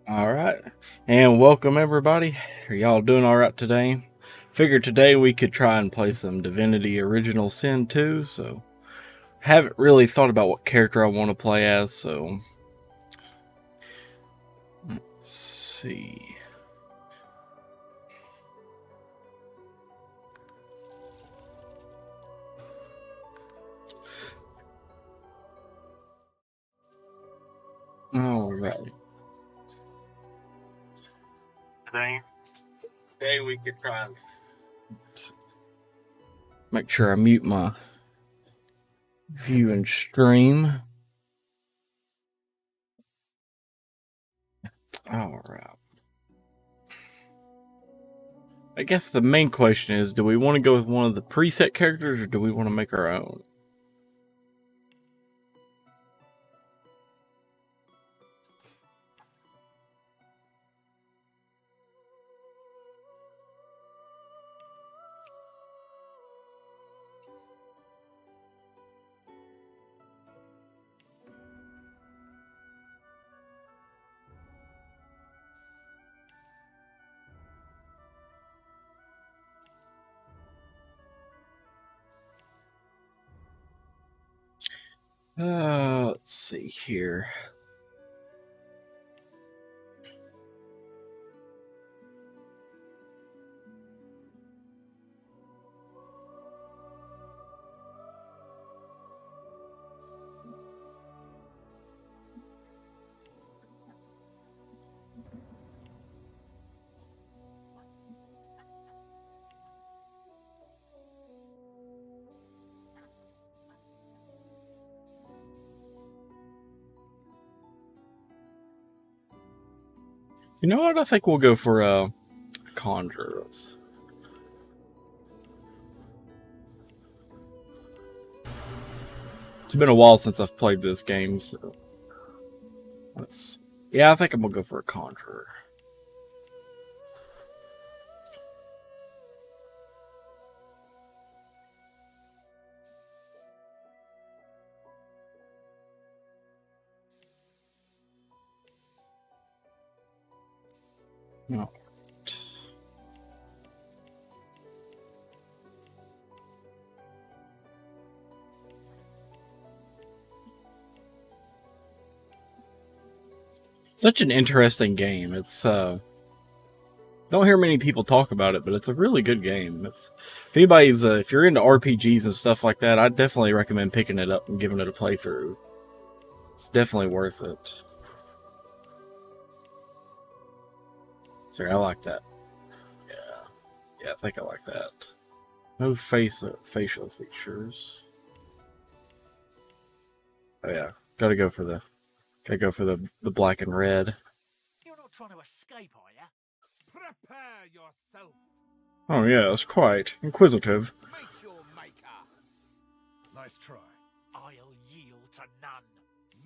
All right, and welcome everybody. Are y'all doing all right today? Figured today we could try and play some Divinity Original Sin 2. So, haven't really thought about what character I want to play as. So, let's see. All right. Today we could try and make sure I mute my view and stream. All right. I guess the main question is, do we want to go with one of the preset characters or do we want to make our own? Let's see here. You know what? I think we'll go for Conjurers. It's been a while since I've played this game, so yeah, I think I'm gonna go for a Conjurer. No. Such an interesting game. It's don't hear many people talk about it, but it's a really good game. If you're into RPGs and stuff like that, I'd definitely recommend picking it up and giving it a playthrough. It's definitely worth it. Sorry, I like that. Yeah, I think I like that. No facial features. Oh yeah, gotta go for the black and red. You're not trying to escape, are you? Prepare yourself. Oh yes, quite inquisitive. Meet your maker. Nice try. I'll yield to none.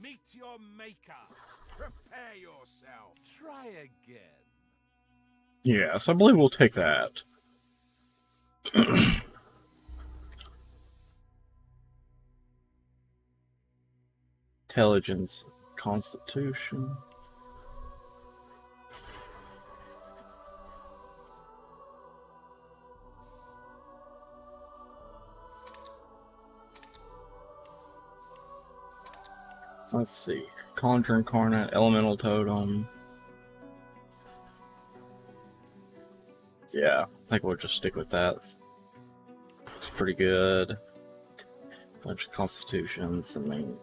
Meet your maker. Prepare yourself. Try again. Yes, I believe we'll take that. Intelligence, Constitution. Let's see. Conjure Incarnate, Elemental Totem. Yeah, I think we'll just stick with that. It's pretty good. Bunch of Constitutions, I mean.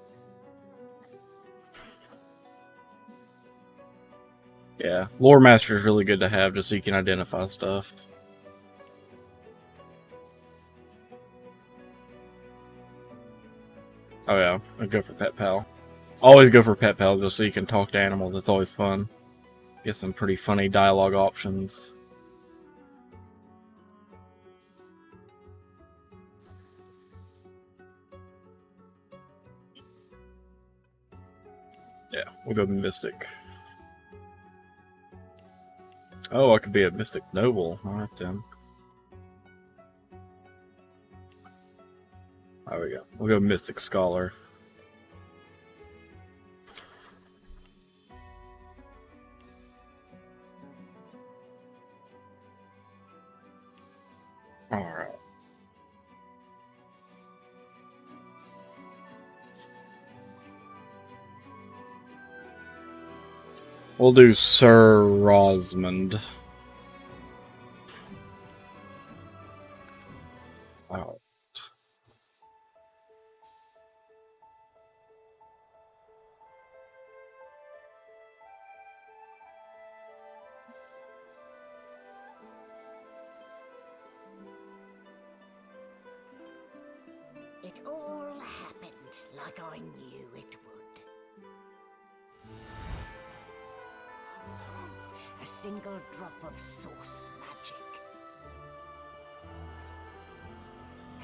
Yeah, Lore Master is really good to have just so you can identify stuff. Oh yeah, I'd go for Pet Pal. Always go for Pet Pal just so you can talk to animals. That's always fun. Get some pretty funny dialogue options. Yeah, we'll go Mystic. Oh, I could be a Mystic Noble. Alright then. There we go. We'll go Mystic Scholar. We'll do Sir Rosmond. Wow. It all happened like I knew it would. A single drop of source magic.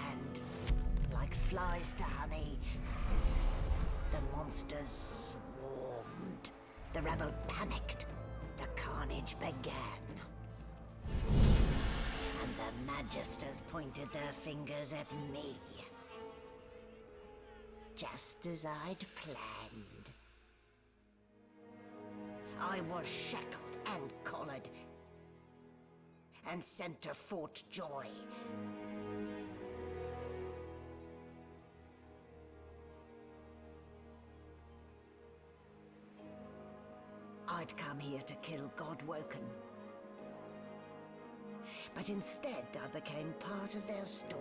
And, like flies to honey, the monsters swarmed. The rebel panicked. The carnage began. And the Magisters pointed their fingers at me. Just as I'd planned. I was shackled and collared, and sent to Fort Joy. I'd come here to kill Godwoken. But instead, I became part of their story.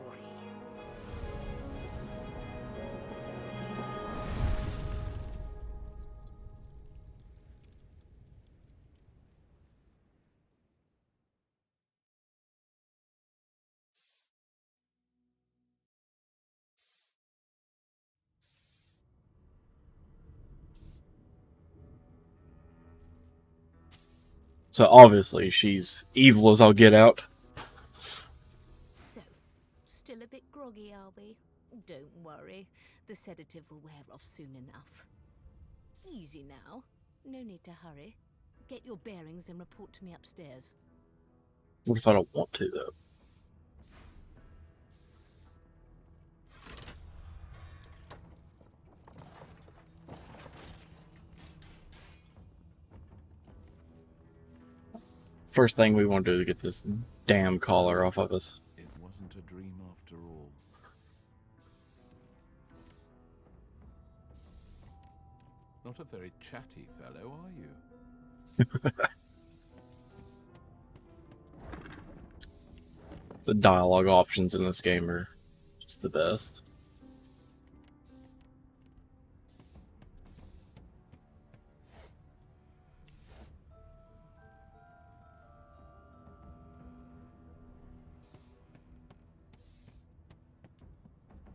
So obviously she's evil as I'll get out. So, still a bit groggy, are we? Don't worry. The sedative will wear off soon enough. Easy now. No need to hurry. Get your bearings and report to me upstairs. What if I don't want to, though? First thing we want to do is get this damn collar off of us. It wasn't a dream after all. Not a very chatty fellow, are you? The dialogue options in this game are just the best.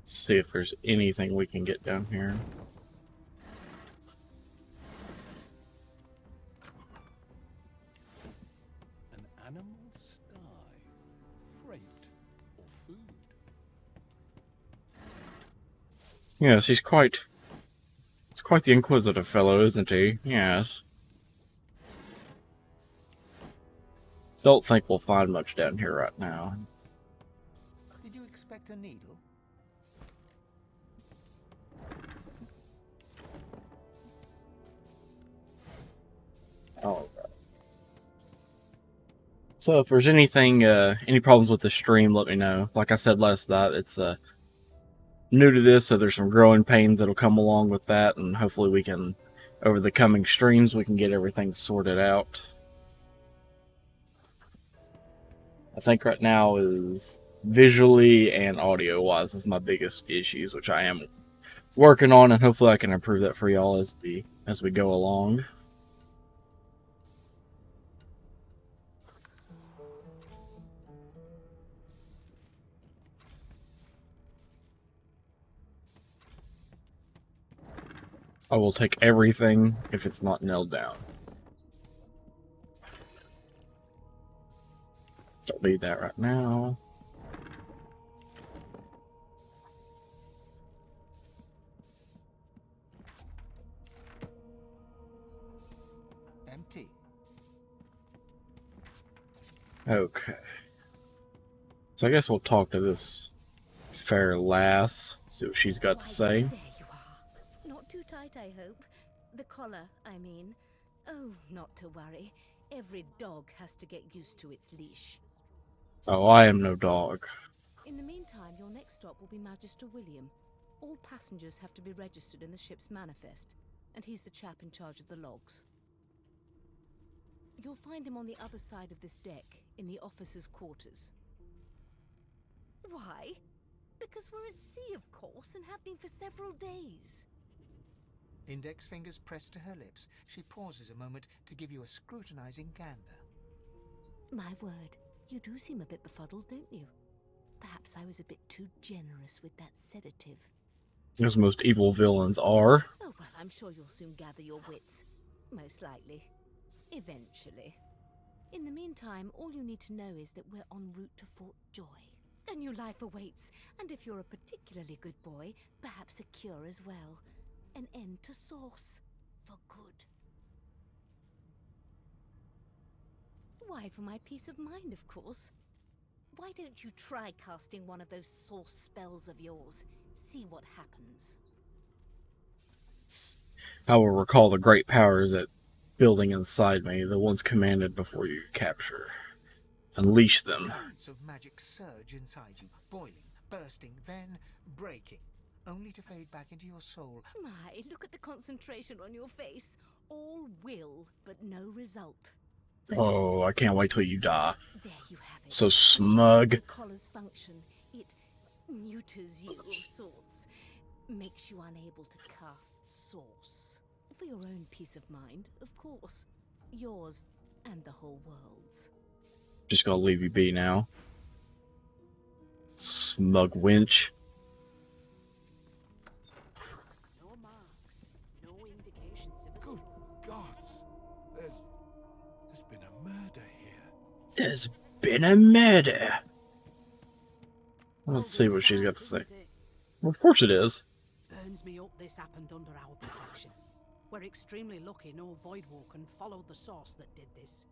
See if there's anything we can get down here. An animal sty, freight, or food. Yes, he's quite... It's quite the inquisitive fellow, isn't he? Yes. Don't think we'll find much down here right now. Did you expect a needle? Alright. So if there's anything, any problems with the stream, let me know. Like I said last night, it's new to this, so there's some growing pains that'll come along with that, and hopefully we can, over the coming streams, we can get everything sorted out. I think right now is visually and audio-wise is my biggest issues, which I am working on, and hopefully I can improve that for y'all as we go along. I will take everything if it's not nailed down. Don't need that right now. Empty. Okay. So I guess we'll talk to this fair lass, see what she's got to say. There you are. Not too tight, I hope. The collar, I mean. Oh, not to worry. Every dog has to get used to its leash. Oh, I am no dog. In the meantime, your next stop will be Magister William. All passengers have to be registered in the ship's manifest, and he's the chap in charge of the logs. You'll find him on the other side of this deck, in the officers' quarters. Why? Because we're at sea, of course, and have been for several days. Index fingers pressed to her lips, she pauses a moment to give you a scrutinizing gander. My word, you do seem a bit befuddled, don't you? Perhaps I was a bit too generous with that sedative. As most evil villains are. Oh, well, I'm sure you'll soon gather your wits. Most likely. Eventually. In the meantime, all you need to know is that we're en route to Fort Joy. A new life awaits, and if you're a particularly good boy, perhaps a cure as well. An end to Source. For good. Why, for my peace of mind, of course. Why don't you try casting one of those Source spells of yours? See what happens. I will recall the great powers that building inside me, the ones commanded before you capture. Unleash them. Currents of magic surge inside you, boiling, bursting, then breaking, only to fade back into your soul. My, look at the concentration on your face. All will, but no result. Oh, I can't wait till you die. There you have it. So smug. The collar's function. It neuters you of sorts. Makes you unable to cast Source. For your own peace of mind, of course. Yours and the whole world's. Just gonna leave you be now. Smug wench. No marks, no indications of a Good struggle. gods! There's been a murder here. There's been a murder. Let's see what she's got to say. Well, of course it is. Burns me up this happened under our protection. We're extremely lucky no Voidwalker followed the source that did this.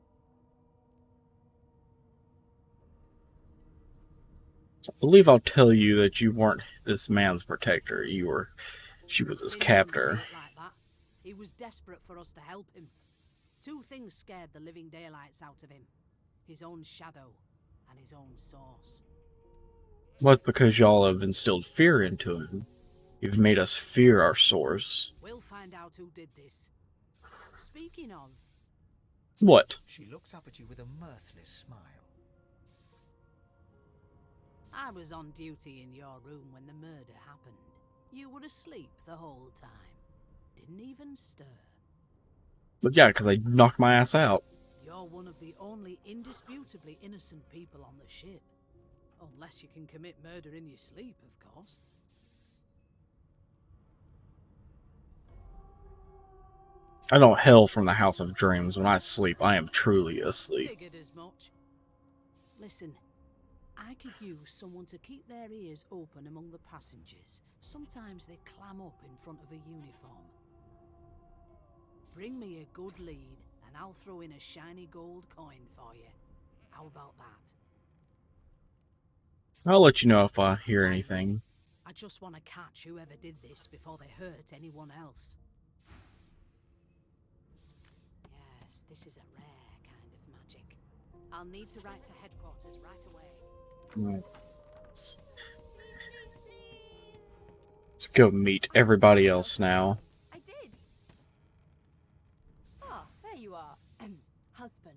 I believe I'll tell you that you weren't this man's protector. She was his Didn't even captor. say it like that. He was desperate for us to help him. Two things scared the living daylights out of him. His own shadow and his own source. What, because y'all have instilled fear into him? You've made us fear our source. We'll find out who did this. Speaking of, What? She looks up at you with a mirthless smile. I was on duty in your room when the murder happened. You were asleep the whole time. Didn't even stir. But yeah, because I knocked my ass out. You're one of the only indisputably innocent people on the ship. Unless you can commit murder in your sleep, of course. I don't hail from the House of Dreams. When I sleep, I am truly asleep. Figured as much. Listen, I could use someone to keep their ears open among the passengers. Sometimes they clam up in front of a uniform. Bring me a good lead, and I'll throw in a shiny gold coin for you. How about that? I'll let you know if I hear anything. I just want to catch whoever did this before they hurt anyone else. Yes, this is a rare kind of magic. I'll need to write to headquarters right away. Right. Let's go meet everybody else now. I did. Ah, there you are. Husband.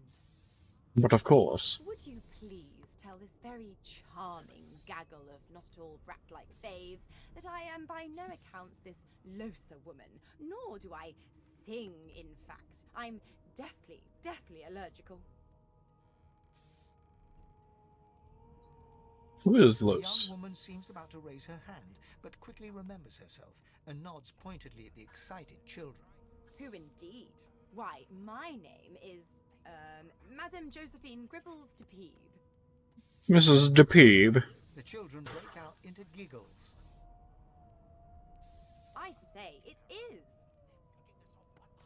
But of course. Would you please tell this very charming gaggle of not at all brat-like faves that I am by no accounts this Losa woman, nor do I sing, in fact. I'm deathly allergical. Who is The Los? young woman seems about to raise her hand, but quickly remembers herself and nods pointedly at the excited children. Who indeed? Why, my name is, Madame Josephine Gribbles de Peebe. Mrs. DePeeb. The children break out into giggles. I say, it is.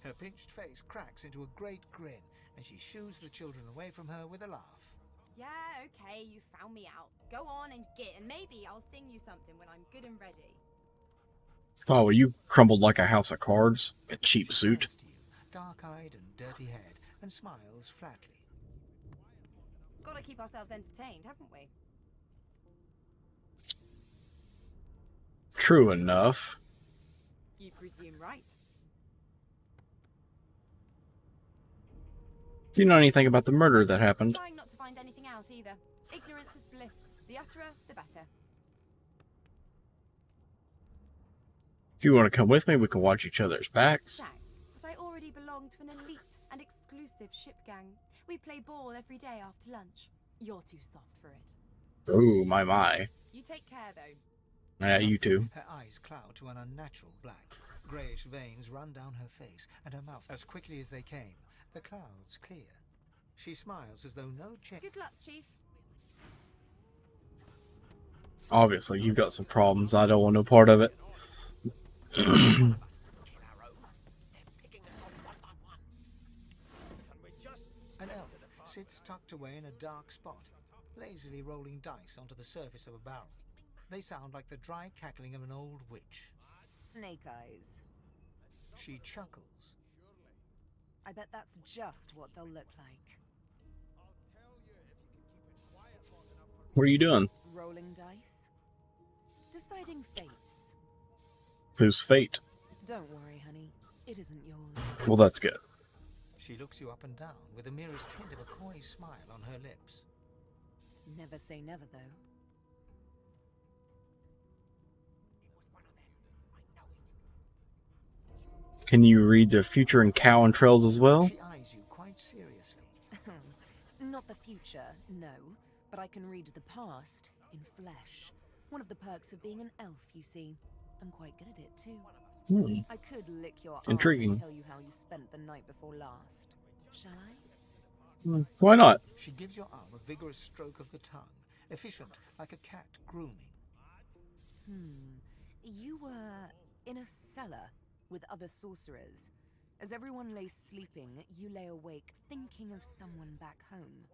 Her pinched face cracks into a great grin, and she shoos the children away from her with a laugh. Yeah, okay, you found me out. Go on and get, and maybe I'll sing you something when I'm good and ready. Oh, well, you crumbled like a house of cards. A cheap She suit. turns to you, dark-eyed and dirty-haired, and smiles flatly. Gotta keep ourselves entertained, haven't we? True enough. You presume right. Do you know anything about the murder that happened? Trying not to find anything out either. Ignorance is bliss. The utterer, the better. If you want to come with me, we can watch each other's backs. Thanks, but I already belong to an elite and exclusive ship gang. We play ball every day after lunch. You're too soft for it. Oh, my. You take care, though. Yeah, you too. Her eyes cloud to an unnatural black. Greyish veins run down her face and her mouth as quickly as they came. The clouds clear. She smiles as though no change. Good luck, Chief. Obviously, you've got some problems. I don't want no part of it. An elf sits tucked away in a dark spot, lazily rolling dice onto the surface of a barrel. They sound like the dry cackling of an old witch. Snake eyes. She chuckles. I bet that's just what they'll look like. What are you doing? Rolling dice. Deciding fates. Whose fate? Don't worry, honey. It isn't yours. Well, that's good. She looks you up and down with the merest hint of a coy smile on her lips. Never say never, though. Can you read the future in cow entrails as well? She eyes you quite seriously. Not the future, no. But I can read the past in flesh. One of the perks of being an elf, you see. I'm quite good at it, too. I could lick your arm Intriguing. and tell you how you spent the night before last. Shall I? Why not? She gives your arm a vigorous stroke of the tongue, efficient like a cat grooming. You were in a cellar with other sorcerers. As everyone lay sleeping, you lay awake thinking of someone back home.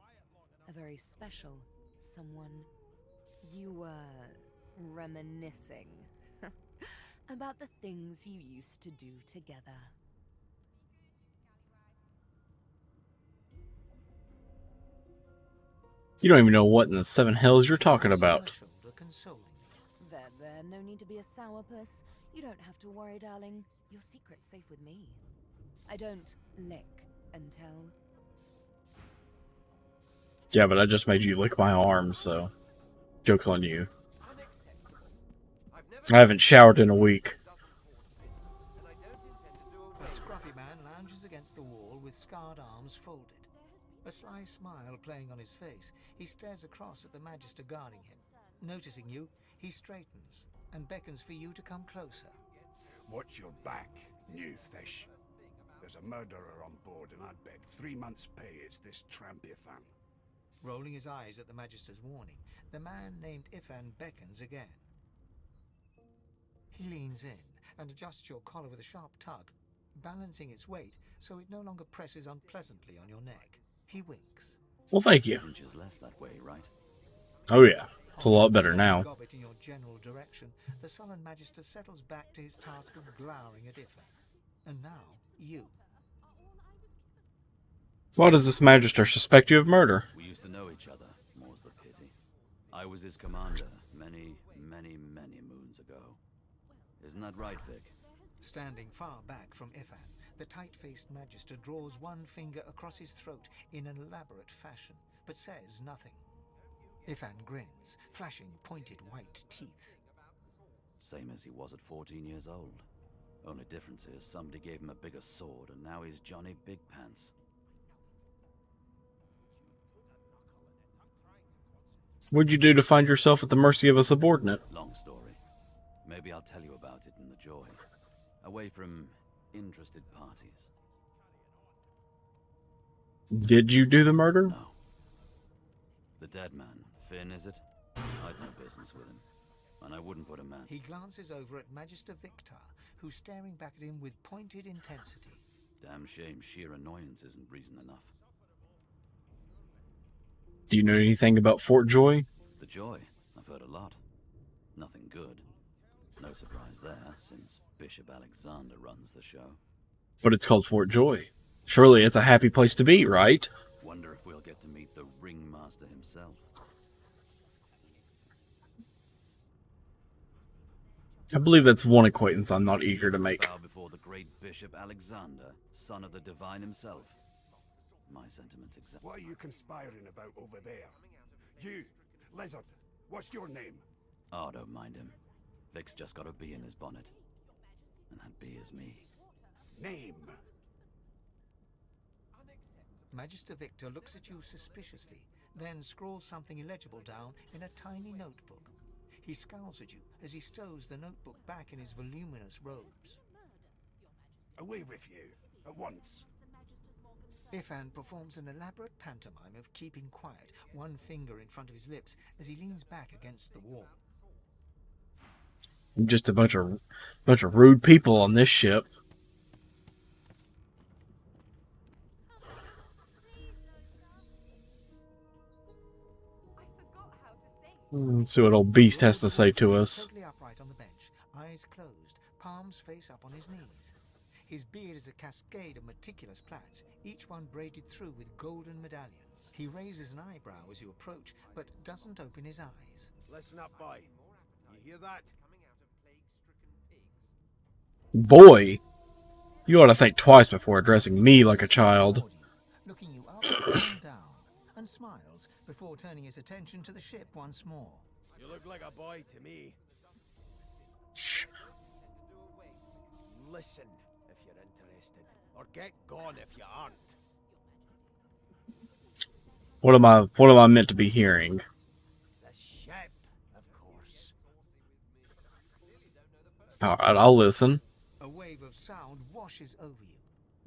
A very special someone. You were reminiscing about the things you used to do together. You don't even know what in the seven hells you're talking about. Her shoulder consolingly. There, no need to be a sourpuss. You don't have to worry, darling. Your secret's safe with me. I don't lick and tell. Yeah, but I just made you lick my arm, so joke's on you. I haven't showered in a week. A scruffy man lounges against the wall with scarred arms folded. A sly smile playing on his face, he stares across at the Magister guarding him. Noticing you, he straightens and beckons for you to come closer. Watch your back, new fish. There's a murderer on board, and I'd bet 3 months' pay it's this trampy-fan. Rolling his eyes at the Magister's warning, the man named Ifan beckons again. He leans in and adjusts your collar with a sharp tug, balancing its weight so it no longer presses unpleasantly on your neck. He winks. Well, thank you. Inches less that way, right? Oh yeah, it's a lot better now. Gobbet in your general direction, the sullen Magister settles back to his task of glowering at Ifan. And now, you. Why does this Magister suspect you of murder? We used to know each other, more's the pity. I was his commander many, many, many moons ago. Isn't that right, Vic? Standing far back from Ifan, the tight-faced Magister draws one finger across his throat in an elaborate fashion, but says nothing. Ifan grins, flashing pointed white teeth. Same as he was at 14 years old. Only difference is somebody gave him a bigger sword and now he's Johnny Big Pants. What'd you do to find yourself at the mercy of a subordinate? Long story. Maybe I'll tell you about it in the Joy. Away from interested parties. Did you do the murder? No. The dead man, Finn, is it? I'd no business with him. And I wouldn't put a man. He glances over at Magister Victor, who's staring back at him with pointed intensity. Damn shame sheer annoyance isn't reason enough. Do you know anything about Fort Joy? The Joy, I've heard a lot. Nothing good. No surprise there, since Bishop Alexander runs the show. But it's called Fort Joy. Surely it's a happy place to be, right? Wonder if we'll get to meet the ringmaster himself. I believe that's one acquaintance I'm not eager to make. Bow before the great Bishop Alexander, son of the divine himself. my sentiments exactly. What are you conspiring about over there? You, lizard, what's your name? Oh, don't mind him. Vic's just got a bee in his bonnet. And that bee is me. Name? Magister Victor looks at you suspiciously, then scrawls something illegible down in a tiny notebook. He scowls at you as he stows the notebook back in his voluminous robes. Away with you, at once. Ifan performs an elaborate pantomime of keeping quiet, one finger in front of his lips as he leans back against the wall. Just a bunch of rude people on this ship. Let's see what old Beast has to say to us. Totally upright on the bench, eyes closed, palms face up on his knees. His beard is a cascade of meticulous plaits, each one braided through with golden medallions. He raises an eyebrow as you approach, but doesn't open his eyes. Listen up, boy. You hear that? Boy, you ought to think twice before addressing me like a child. Looking you up and down, and smiles before turning his attention to the ship once more. You look like a boy to me. Listen if you're interested, or get gone if you aren't. What am I meant to be hearing? The ship, of course. Alright, I'll listen. A wave of sound washes over you.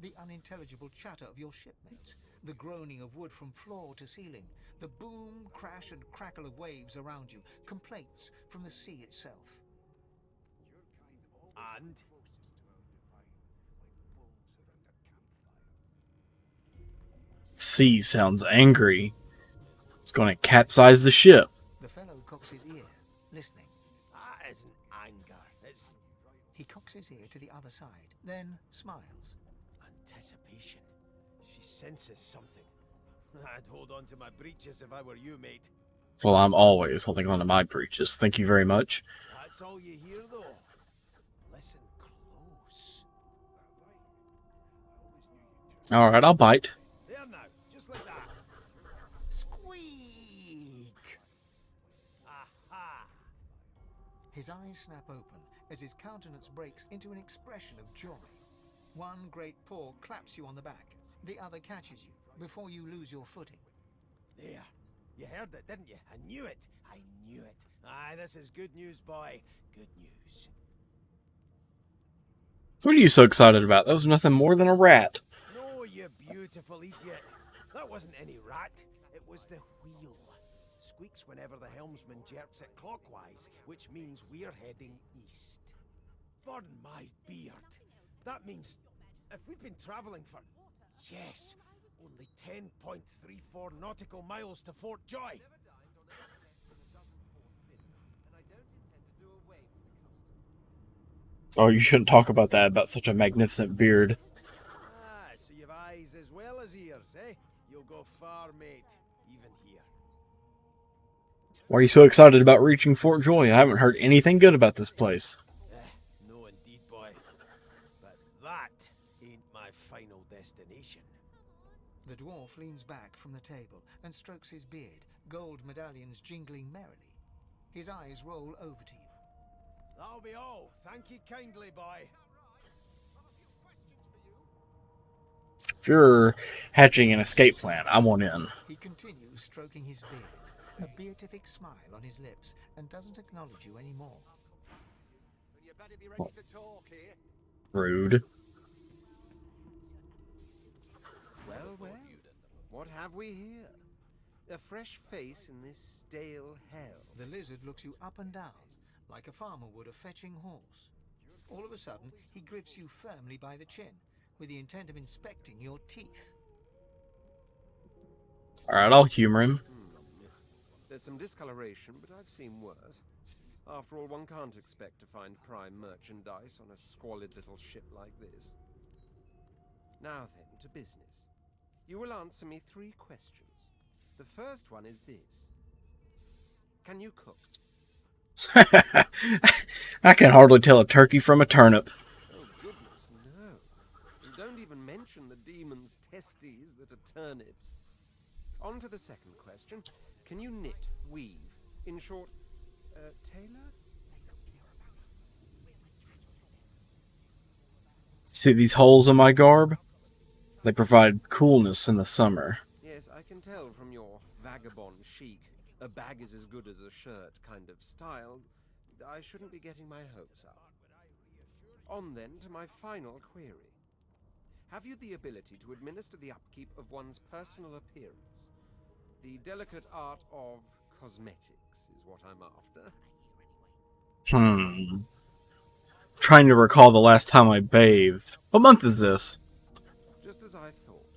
The unintelligible chatter of your shipmates, the groaning of wood from floor to ceiling, the boom, crash, and crackle of waves around you, complaints from the sea itself. And? Sea sounds angry. It's going to capsize the ship. The fellow cocks his ear, listening. That isn't anger, it's He cocks his ear to the other side, then smiles. anticipation. She senses something. I'd hold on to my breeches if I were you, mate. Well, I'm always holding on to my breeches. Thank you very much. That's all you hear, though. Listen close. Alright, I'll bite. There now, just like that. Squeak! Aha! His eyes snap open as his countenance breaks into an expression of joy. One great paw claps you on the back. The other catches you before you lose your footing. There. You heard it, didn't you? I knew it. I knew it. Aye, this is good news, boy. Good news. What are you so excited about? That was nothing more than a rat. No, you beautiful idiot. That wasn't any rat. It was the wheel. Squeaks whenever the helmsman jerks it clockwise, which means we're heading east. Pardon my beard. That means if we've been traveling for, yes, only 10.34 nautical miles to Fort Joy. Oh, you shouldn't talk about that, about such a magnificent beard. Ah, so you've eyes as well as ears, eh? You'll go far, mate, even here. Why are you so excited about reaching Fort Joy? I haven't heard anything good about this place. No indeed, boy. But that ain't my final destination. The dwarf leans back from the table and strokes his beard, gold medallions jingling merrily. His eyes roll over to you. That'll be all. Thank you kindly, boy. If you're hatching an escape plan, I want in. He continues stroking his beard, a beatific smile on his lips, and doesn't acknowledge you anymore. You better be ready to talk here. Rude. Well, well, what have we here? A fresh face in this stale hell. The lizard looks you up and down, like a farmer would a fetching horse. All of a sudden, he grips you firmly by the chin, with the intent of inspecting your teeth. Alright, I'll humor him. There's some discoloration, but I've seen worse. After all, one can't expect to find prime merchandise on a squalid little ship like this. Now then, to business. You will answer me 3 questions. The first one is this. Can you cook? I can hardly tell a turkey from a turnip. Oh, goodness, no. And don't even mention the demon's testes that are turnip. the second question. Can you knit, weave? In short, tailor? See these holes in my garb? They provide coolness in the summer. Yes, I can tell from your vagabond chic, a bag is as good as a shirt kind of style. I shouldn't be getting my hopes up. On then to my final query. Have you the ability to administer the upkeep of one's personal appearance? The delicate art of cosmetics is what I'm after. Trying to recall the last time I bathed. What month is this? Just as I thought.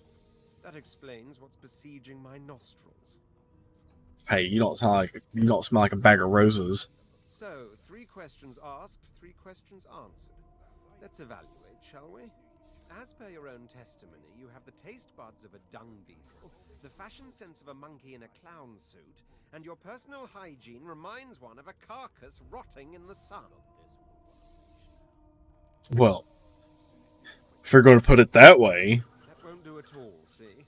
That explains what's besieging my nostrils. Hey, you don't smell like a bag of roses. So, 3 questions asked, 3 questions answered. Let's evaluate, shall we? As per your own testimony, you have the taste buds of a dung beetle, the fashion sense of a monkey in a clown suit, and your personal hygiene reminds one of a carcass rotting in the sun. Well, if you're going to put it that way. That won't do at all, see?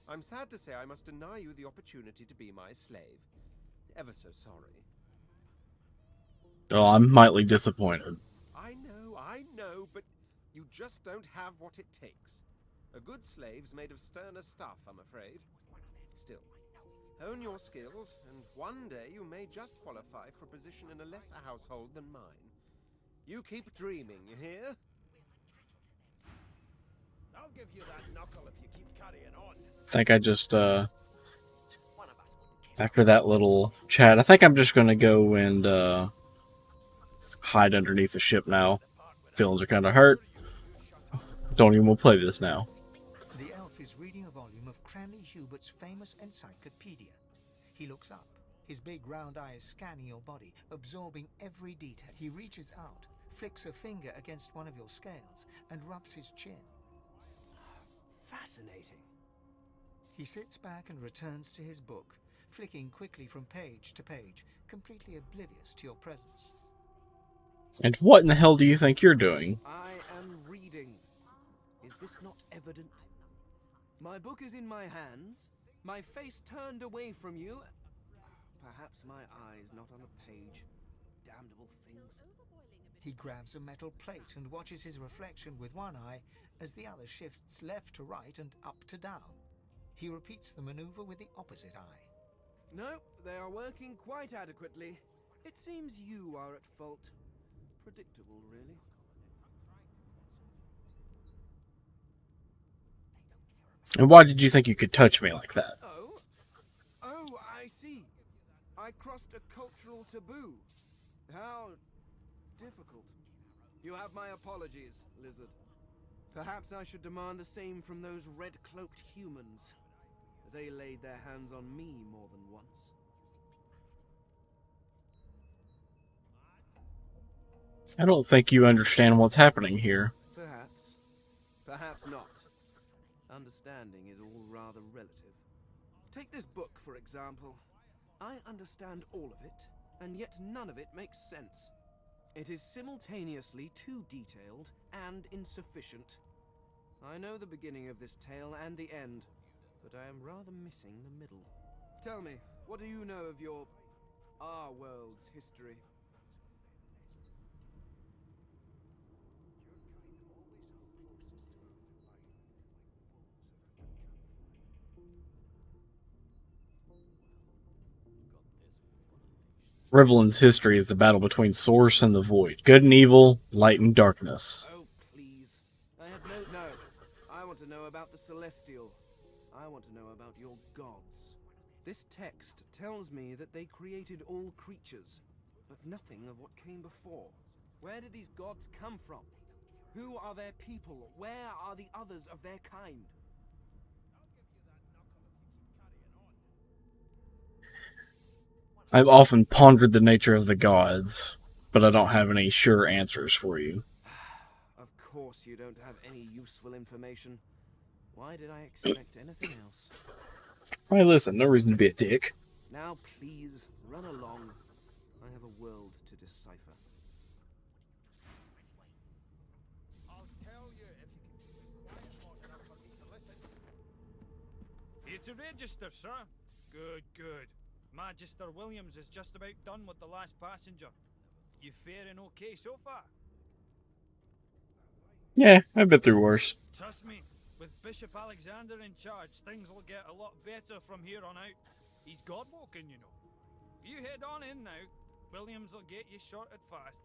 I'm sad to say I must deny you the opportunity to be my slave. Ever so sorry. Oh, I'm mightily disappointed. I know, but you just don't have what it takes. A good slave's made of sterner stuff, I'm afraid. Still, hone your skills, and one day you may just qualify for a position in a lesser household than mine. You keep dreaming, you hear? I'll give you that knuckle if you keep carrying on. I think I just, after that little chat, I think I'm just going to go and, hide underneath the ship now. Feelings are kind of hurt. Don't even want to play this now. The elf is reading a volume of Cranley Hubert's famous encyclopedia. He looks up, his big round eyes scanning your body, absorbing every detail. He reaches out, flicks a finger against one of your scales, and rubs his chin. Fascinating. He sits back and returns to his book, flicking quickly from page to page, completely oblivious to your presence. And what in the hell do you think you're doing? I am reading. Is this not evident? My book is in my hands, my face turned away from you. Perhaps my eyes not on a page. Damnable things. He grabs a metal plate and watches his reflection with one eye as the other shifts left to right and up to down. He repeats the maneuver with the opposite eye. No, they are working quite adequately. It seems you are at fault. Predictable, really. And why did you think you could touch me like that? Oh, I see. I crossed a cultural taboo. How difficult. You have my apologies, Lizard. Perhaps I should demand the same from those red-cloaked humans. They laid their hands on me more than once. I don't think you understand what's happening here. Perhaps. Perhaps not. Understanding is all rather relative. Take this book, for example. I understand all of it, and yet none of it makes sense. It is simultaneously too detailed and insufficient. I know the beginning of this tale and the end, but I am rather missing the middle. Tell me, what do you know of our world's history? Rivlin's history is the battle between Source and the Void. Good and evil, light and darkness. Oh, please. I have no... I want to know about the Celestial. I want to know about your gods. This text tells me that they created all creatures, but nothing of what came before. Where did these gods come from? Who are their people? Where are the others of their kind? I've often pondered the nature of the gods, but I don't have any sure answers for you. Of course you don't have any useful information. Why did I expect anything else? Hey, listen, no reason to be a dick. Now please, run along. I have a world to decipher. I'll tell you if you can keep it quiet long enough for me to listen. to register, sir? Good, good. Magister Williams is just about done with the last passenger. You faring okay so far? Yeah, I've been through worse. Trust me, with Bishop Alexander in charge, things will get a lot better from here on out. He's God-woken, you know. You head on in now. Williams will get you sorted fast.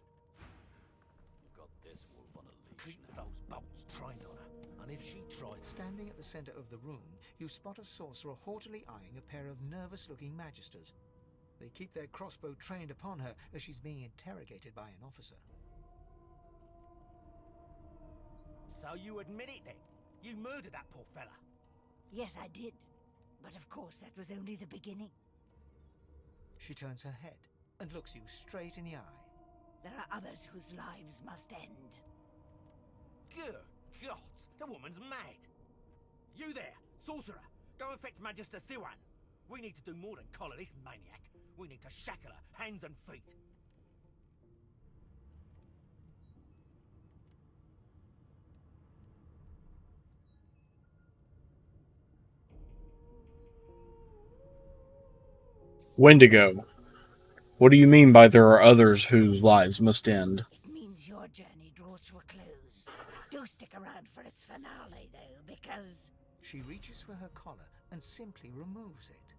Got this wolf on a leash Keep now. those bolts trained on her, and if she tries... Standing at the center of the room, you spot a sorcerer haughtily eyeing a pair of nervous-looking magisters. They keep their crossbow trained upon her as she's being interrogated by an officer. So you admit it then? You murdered that poor fella? Yes, I did. But of course, that was only the beginning. She turns her head and looks you straight in the eye. There are others whose lives must end. Good God, the woman's mad. You there, sorcerer, go and fetch Magister Siwan. We need to do more than collar this maniac. We need to shackle her, hands and feet. Wendigo. What do you mean by there are others whose lives must end? It means your journey draws to a close. Do stick around for its finale, though, because... She reaches for her collar and simply removes it.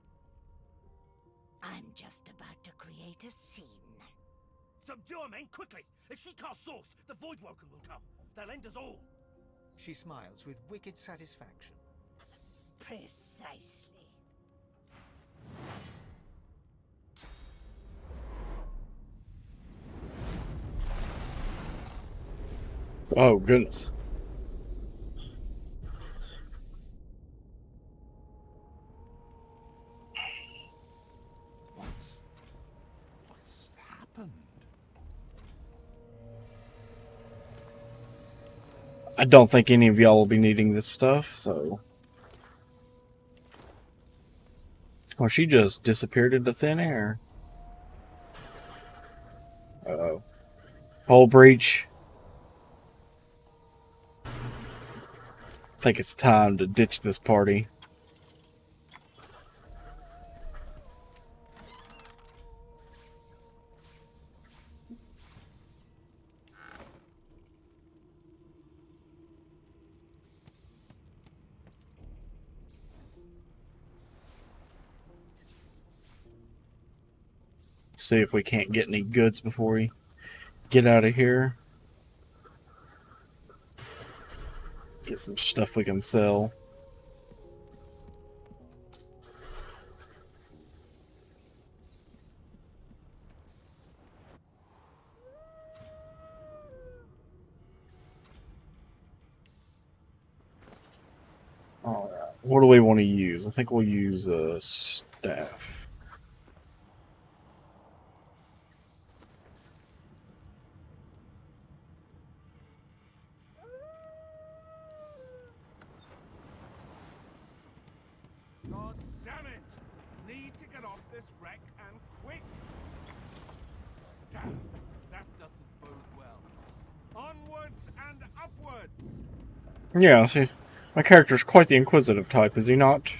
I'm just about to create a scene. Subdue her, men, quickly! If she casts source, the Voidwoken will come. They'll end us all. She smiles with wicked satisfaction. Precisely. Oh, goodness. What's happened? I don't think any of y'all will be needing this stuff, so... Well, she just disappeared into thin air. Uh-oh. Hull breach. I think it's time to ditch this party. See if we can't get any goods before we get out of here. Get some stuff we can sell. Alright, what do we want to use? I think we'll use a staff. God damn it! Need to get off this wreck and quick! Damn, that doesn't bode well. Onwards and upwards! Yeah, see, my character's quite the inquisitive type, is he not?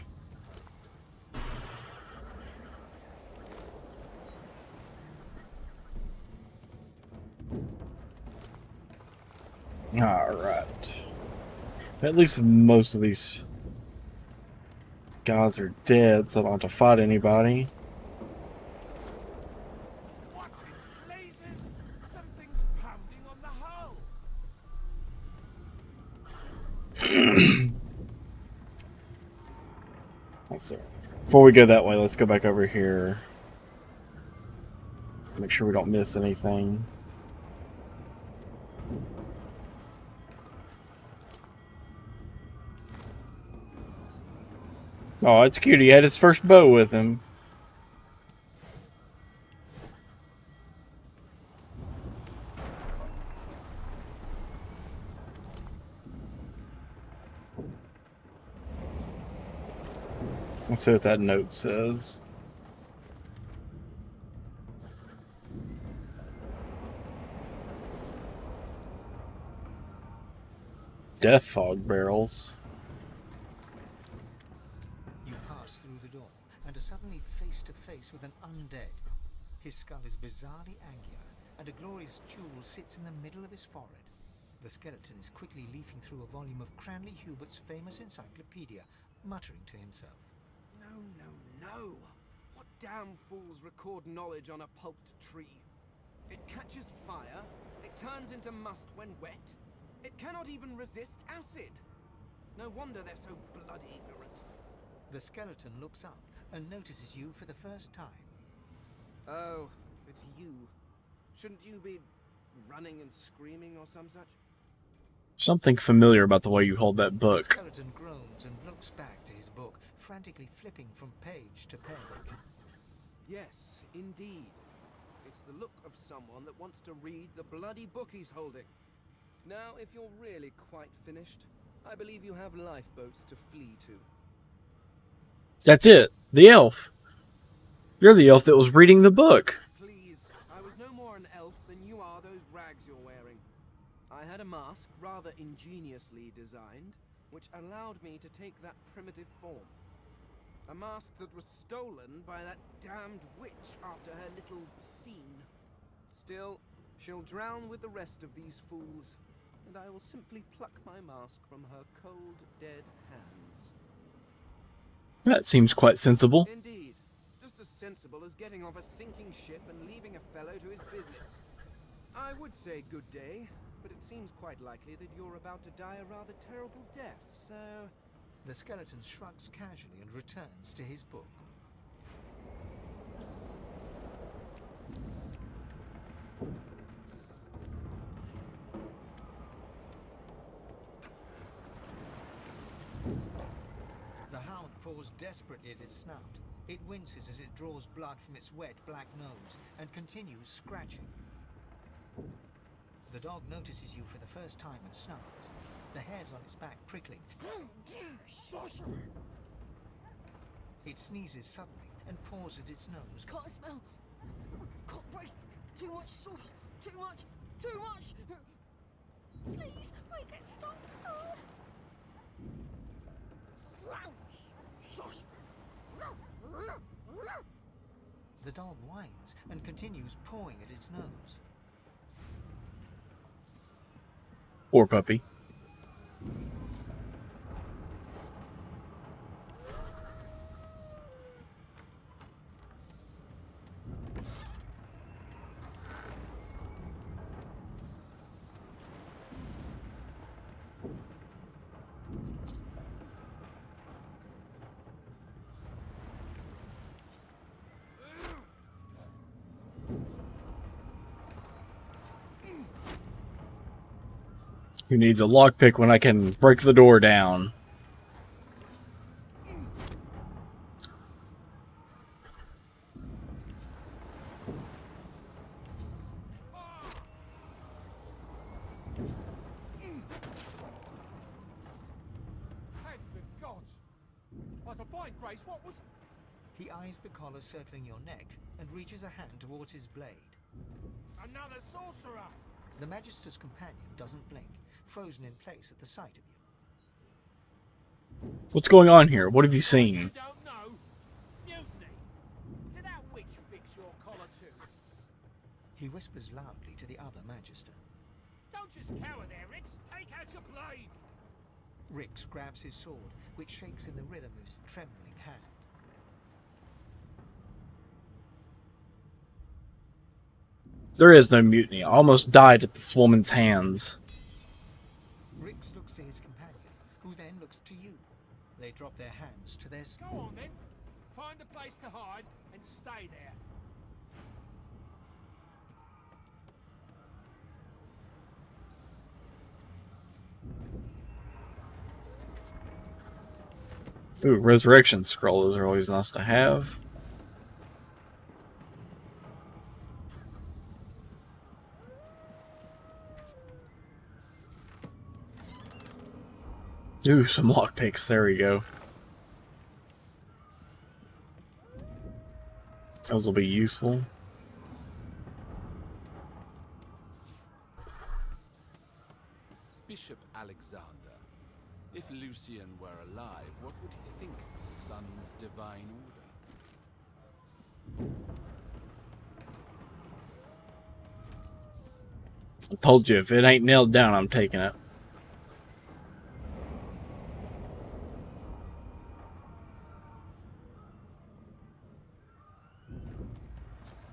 Alright. At least most of these guys are dead, so I don't have to fight anybody. What in blazes? Something's pounding on the hull! Let's see. Before we go that way, let's go back over here. Make sure we don't miss anything. Oh, it's cute. He had his first bow with him. Let's see what that note says. Death fog barrels. You pass suddenly face to face with an undead. His skull is bizarrely angular, and a glorious jewel sits in the middle of his forehead. The skeleton is quickly leafing through a volume of Cranley Hubert's famous encyclopedia, muttering to himself. No, no, no! What damn fools record knowledge on a pulped tree? It catches fire, it turns into must when wet, it cannot even resist acid. No wonder they're so bloody ignorant. The skeleton looks up and notices you for the first time. Oh, it's you. Shouldn't you be running and screaming or some such? Something familiar about the way you hold that The book. skeleton groans and looks back to his book, frantically flipping from page to page. Yes, indeed. It's the look of someone that wants to read the bloody book he's holding. Now, if you're really quite finished, I believe you have lifeboats to flee to. That's it. The elf. You're the elf that was reading the book. Please, I was no more an elf than you are those rags you're wearing. I had a mask, rather ingeniously designed, which allowed me to take that primitive form. A mask that was stolen by that damned witch after her little scene. Still, she'll drown with the rest of these fools, and I will simply pluck my mask from her cold, dead hands. That seems quite sensible. Indeed. Just as sensible as getting off a sinking ship and leaving a fellow to his business. I would say good day, but it seems quite likely that you're about to die a rather terrible death, so... The skeleton shrugs casually and returns to his book. The hound paws desperately at its snout. It winces as it draws blood from its wet black nose and continues scratching. The dog notices you for the first time and snarls, the hairs on its back prickling. It sneezes suddenly and paws at its nose. Can't smell. Can't breathe. Too much sauce. Too much. Too much. Please, make it stop. The dog whines and continues pawing at its nose. Poor puppy. Who needs a lockpick when I can break the door down? Thank the gods! Like a fine grace, what was... He eyes the collar circling your neck and reaches a hand towards his blade. Another sorcerer! The Magister's companion doesn't blink, frozen in place at the sight of you. What's going on here? What have you You seen? don't know? Mutiny! Did that witch fix your collar too? He whispers loudly to the other Magister. Don't just cower there, Rix! Take out your blade! Rix grabs his sword, which shakes in the rhythm of his trembling hand. There is no mutiny. I almost died at this woman's hands. Rix looks to his companion, who then looks to you. They drop their hands to their... Go on then! Find a place to hide and stay there. Ooh, resurrection scroll. Those are always nice to have. Ooh, some lockpicks. There we go. Those will be useful. Bishop Alexander. If Lucian were alive, what would he think of his son's divine order? I told you, if it ain't nailed down, I'm taking it.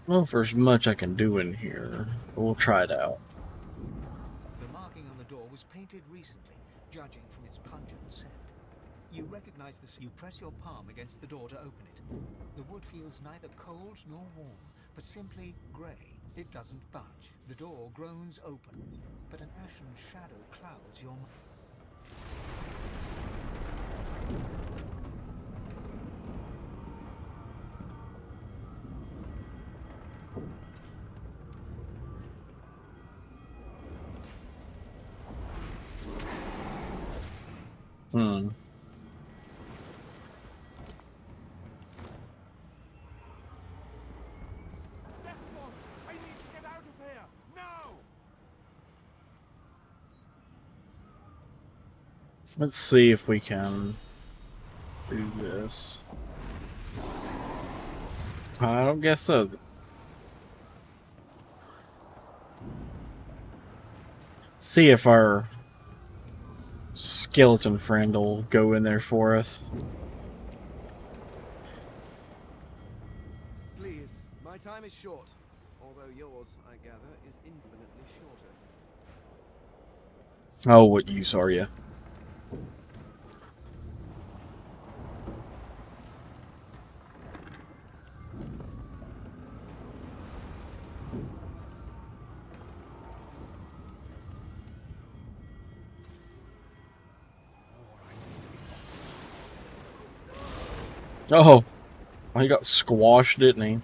I don't know if there's much I can do in here, but we'll try it out. The marking on the door was painted recently, judging from its pungent scent. You recognize this. You press your palm against the door to open it. The wood feels neither cold nor warm, but simply grey. It doesn't budge. The door groans open, but an ashen shadow clouds your mind. Hmm. I need to get out of here now. Let's see if we can do this. I don't guess so. See if our skeleton friend will go in there for us. Please, my time is short. Although yours, I gather, is infinitely shorter. Oh, what use are you? Oh, he got squashed, didn't he?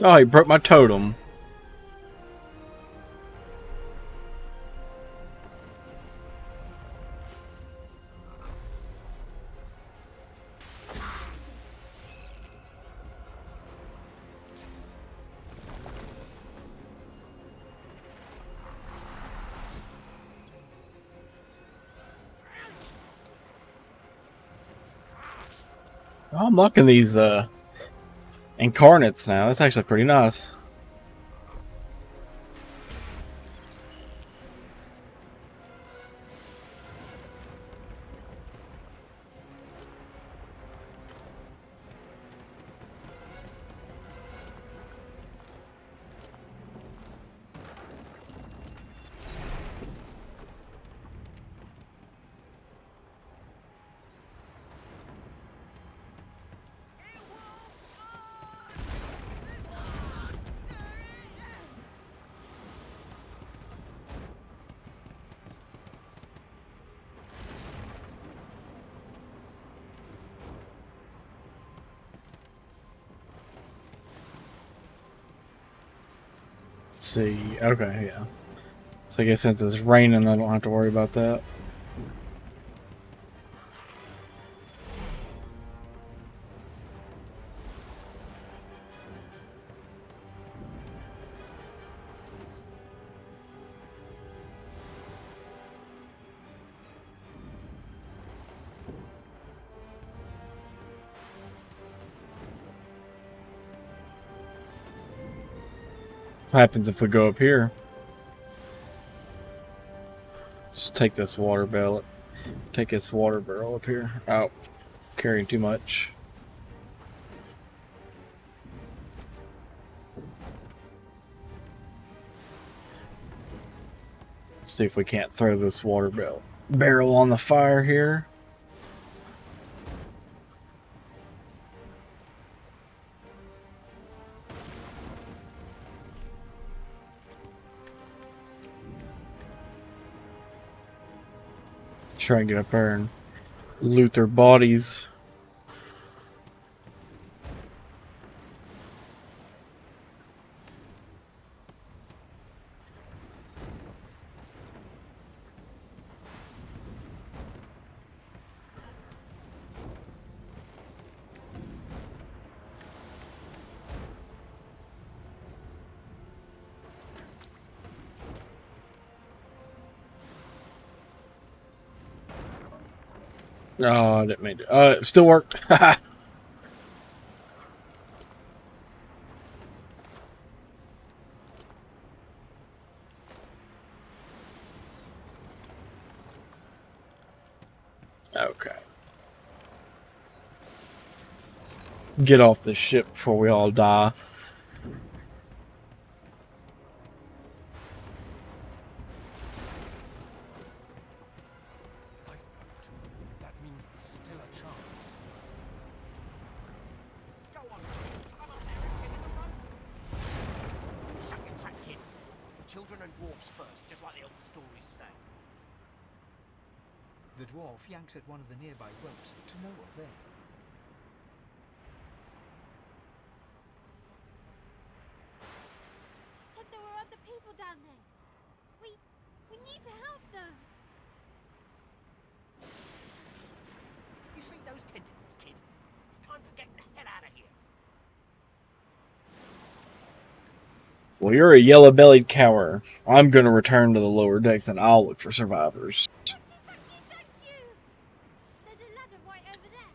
Oh, he broke my totem. Oh, I'm liking these incarnates now. That's actually pretty nice. Let's see. Okay, yeah. So I guess since it's raining, I don't have to worry about that. What happens if we go up here? Just take this water barrel. Take this water barrel up here. Out. Carrying too much. Let's see if we can't throw this water barrel on the fire here. Try and get up there and loot their bodies. Oh, I didn't mean to. It still worked. Okay. Get off the ship before we all die. That means there's still a chance. Go on, come on there and give it the rope. Shut your trap, kid. Children and dwarfs first, just like the old stories say. The dwarf yanks at one of the nearby ropes to no avail. Said there were other people down there. We need to help them. You see those tentacles, kid? It's time for getting the hell out of here. Well, you're a yellow-bellied cower. I'm going to return to the lower decks and I'll look for survivors. Thank you. There's a ladder right over there.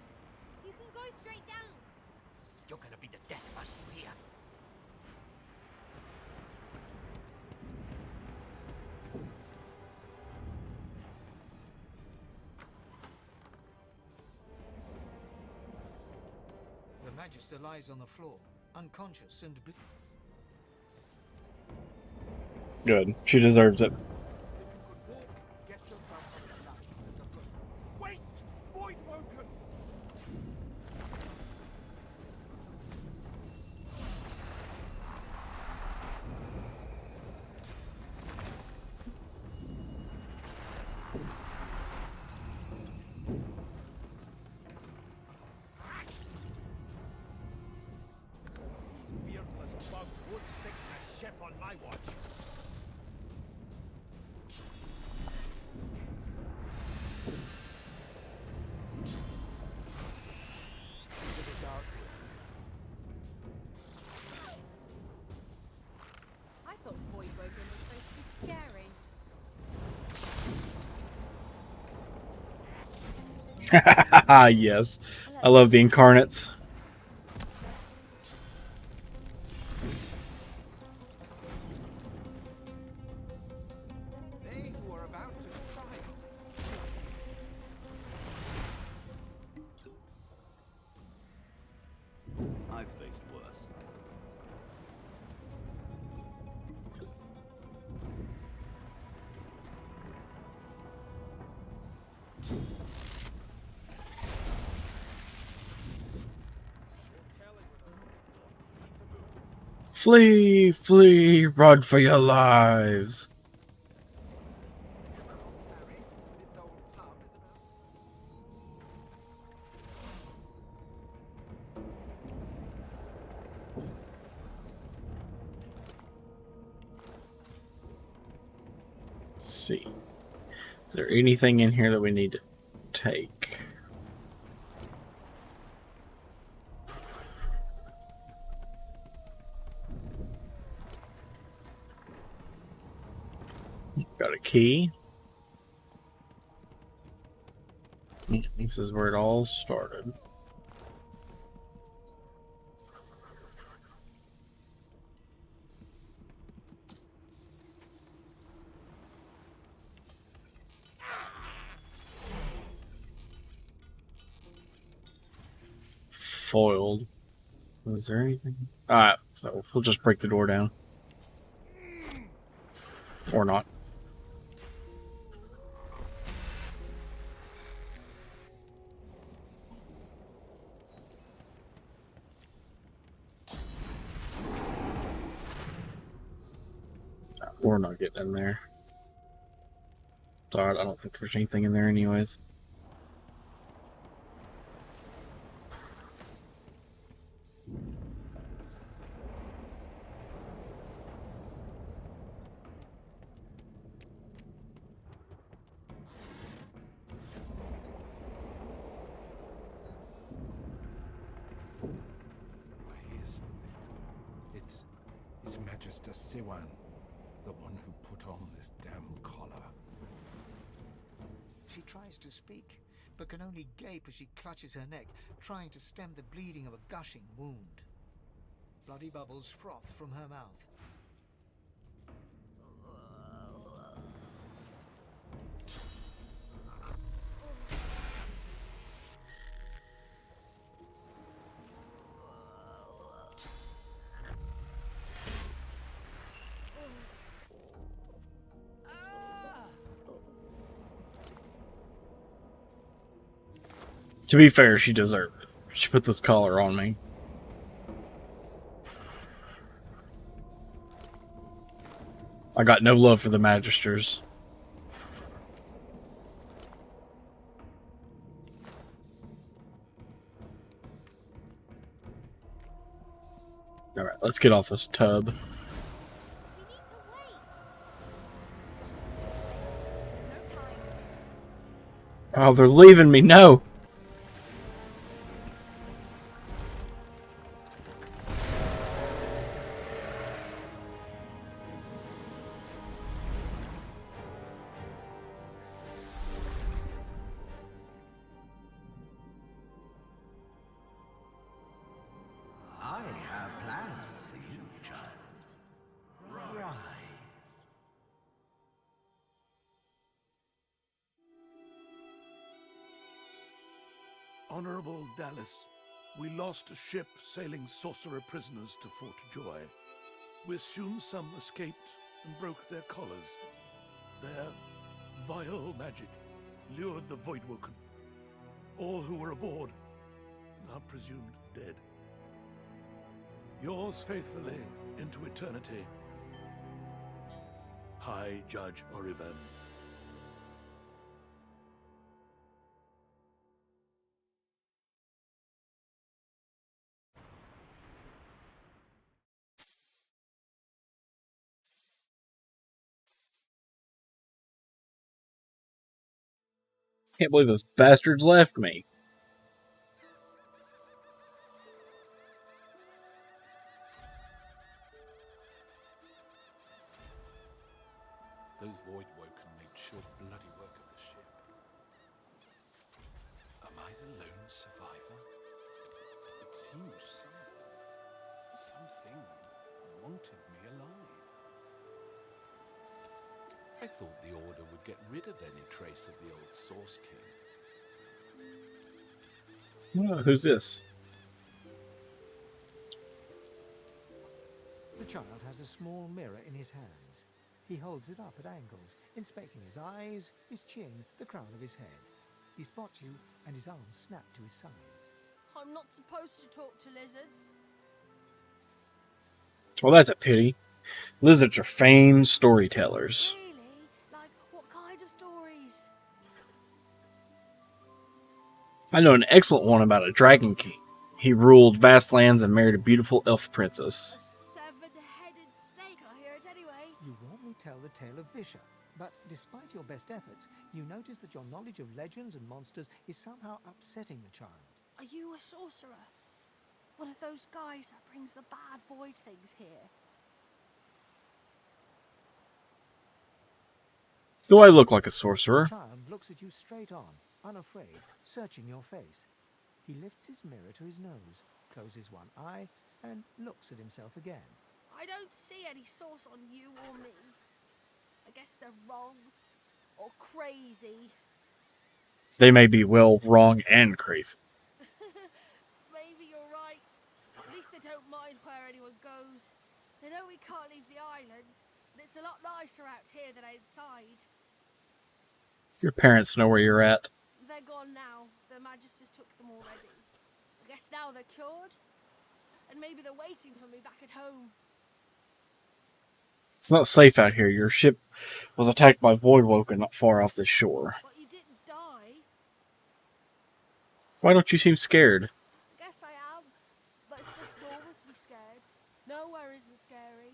You can go straight down. You're gonna be the death of us, you hear? The Magister lies on the floor, unconscious and Good. She deserves it. Get yourself on the ladder. Wait! Void Woken! These beardless bugs would sink a ship on my watch. Into the dark with I thought Void Woken was supposed to be scary. Yes. I love the incarnates. They who are about to triumph. I've faced worse. Flee, flee, run for your lives. Let's see. Is there anything in here that we need to take? Got a key. This is where it all started. Foiled. Is there anything? Alright, so we'll just break the door down. Or not. We're not getting in there. Sorry, I don't think there's anything in there anyways. I hear something. It's Magister Siwan, the one who put on this damn collar. she tries to speak, but can only gape as she clutches her neck, trying to stem the bleeding of a gushing wound. Bloody bubbles froth from her mouth. To be fair, she deserved it. She put this collar on me. I got no love for the Magisters. Alright, let's get off this tub. Oh, they're leaving me. No. I have plans for you, child. Rise. Honorable Dallas, we lost a ship sailing sorcerer prisoners to Fort Joy. We assume some escaped and broke their collars. Their vile magic lured the Voidwoken. All who were aboard are presumed dead. Yours faithfully into eternity, High Judge Oriven. Can't believe those bastards left me. Those Voidwoken made short bloody work of the ship. Am I the lone survivor? It seems something wanted me alive. I thought the Order would get rid of any trace of the old Source King. Oh, who's this? The child has a small mirror in his hands. He holds it up at angles, inspecting his eyes, his chin, the crown of his head. He spots you, and his arms snap to his sides. I'm not supposed to talk to lizards. Well, that's a pity. Lizards are famed storytellers. Really? Like, what kind of stories? I know an excellent one about a dragon king. He ruled vast lands and married a beautiful elf princess. Seven-headed snake, I hear it anyway. You warmly tell the tale of Visha, but despite your best efforts, you notice that your knowledge of legends and monsters is somehow upsetting the child. Are you a sorcerer? One of those guys that brings the bad void things here? Do I look like a sorcerer? The child looks at you straight on, unafraid, searching your face. He lifts his mirror to his nose, closes one eye, and looks at himself again. I don't see any source on you or me. I guess they're wrong. Or crazy. They may be, well, wrong and crazy. Maybe you're right. At least they don't mind where anyone goes. They know we can't leave the island, and it's a lot nicer out here than outside. Your parents know where you're at. They're gone now. The Magisters took them already. I guess now they're cured. And maybe they're waiting for me back at home. It's not safe out here. Your ship was attacked by Voidwoken not far off this shore. But you didn't die. Why don't you seem scared? I guess I am. But it's just normal to be scared. Nowhere isn't scary.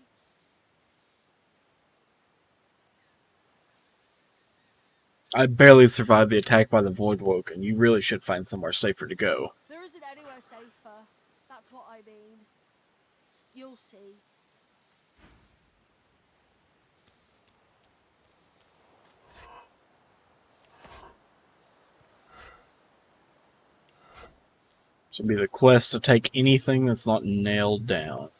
I barely survived the attack by the Voidwoken. You really should find somewhere safer to go. There isn't anywhere safer. That's what I mean. You'll see. Should be the quest to take anything that's not nailed down.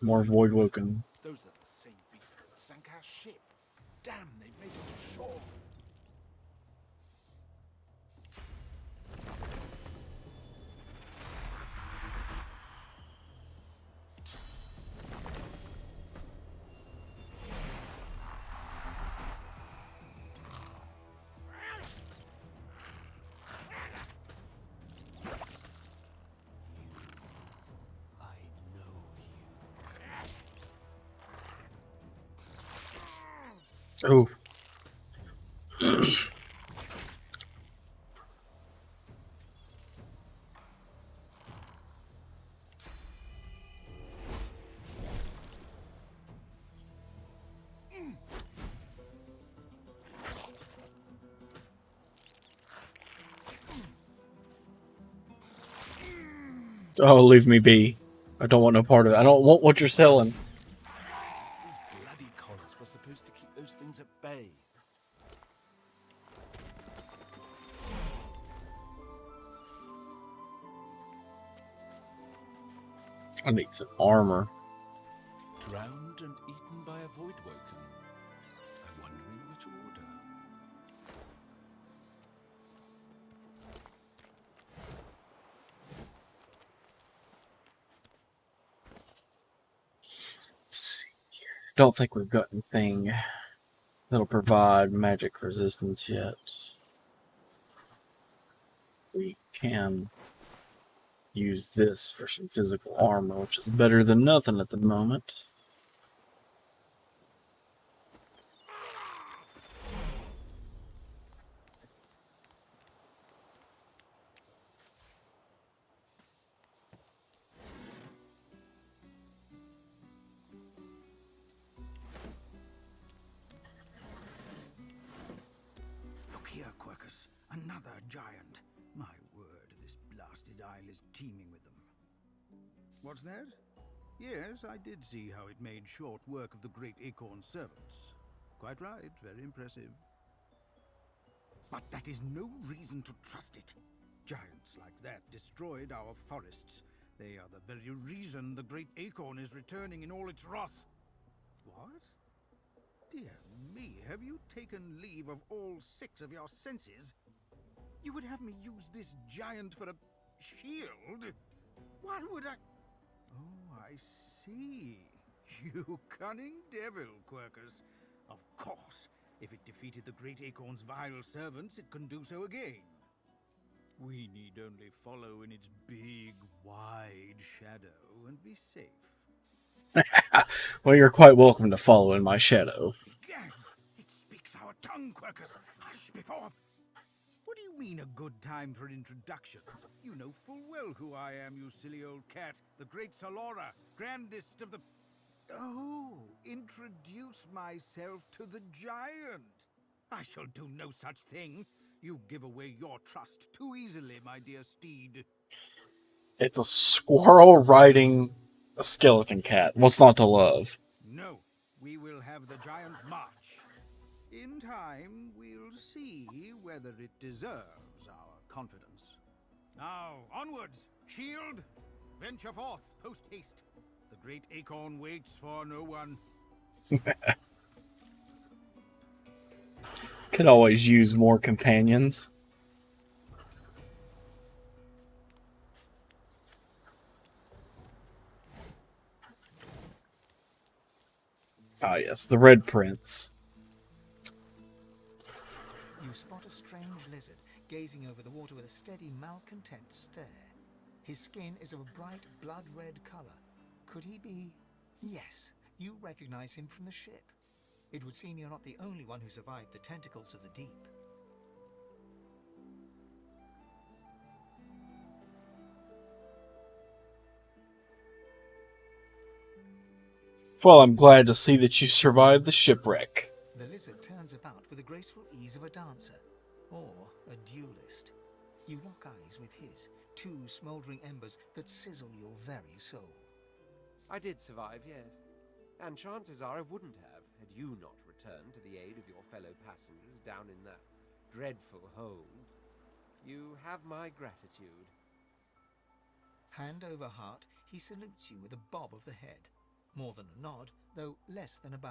More Void Woken. Those are the same beasts that sank our ship. Damn, they've made it to shore. Oh. Oh, leave me be. I don't want no part of it. I don't want what you're selling. These bloody collars were supposed to keep those things at bay. I need some armor. Drowned and eaten by a void woken. I wonder in which order. Let's see here. Don't think we've got anything that'll provide magic resistance yet. We can use this for some physical armor, which is better than nothing at the moment. Look here, Quercus. Another giant. My word, this blasted isle is teeming with them. What's that? Yes, I did see how it made short work of the great acorn servants. Quite right, very impressive. But that is no reason to trust it. Giants like that destroyed our forests. They are the very reason the great acorn is returning in all its wrath. What? Dear me, have you taken leave of all 6 of your senses? You would have me use this giant for a shield? Why would I... Oh, I see. You cunning devil, Quercus. Of course, if it defeated the great acorn's vile servants, it can do so again. We need only follow in its big, wide shadow and be safe. Well, you're quite welcome to follow in my shadow. Gags! It speaks our tongue, Quercus. Hush before... What do you mean a good time for introductions? You know full well who I am, you silly old cat. The great Salora, grandest of the... Oh, introduce myself to the giant. I shall do no such thing. You give away your trust too easily, my dear steed. It's a squirrel riding a skeleton cat. What's not to love? No, we will have the giant march. In time, we'll see whether it deserves our confidence. Now, onwards! Shield! Venture forth, post-haste. The great acorn waits for no one. Could always use more companions. Ah, yes, the Red Prince. You spot a strange lizard gazing over the water with a steady, malcontent stare. His skin is of a bright, blood-red color. Could he be... Yes, you recognize him from the ship. It would seem you're not the only one who survived the tentacles of the deep. Well, I'm glad to see that you survived the shipwreck. The lizard turns about with the graceful ease of a dancer, or a duelist. You lock eyes with his, two smouldering embers that sizzle your very soul. I did survive, yes. And chances are I wouldn't have, had you not returned to the aid of your fellow passengers down in that dreadful hole. You have my gratitude. Hand over heart, he salutes you with a bob of the head. More than a nod, though less than a bow.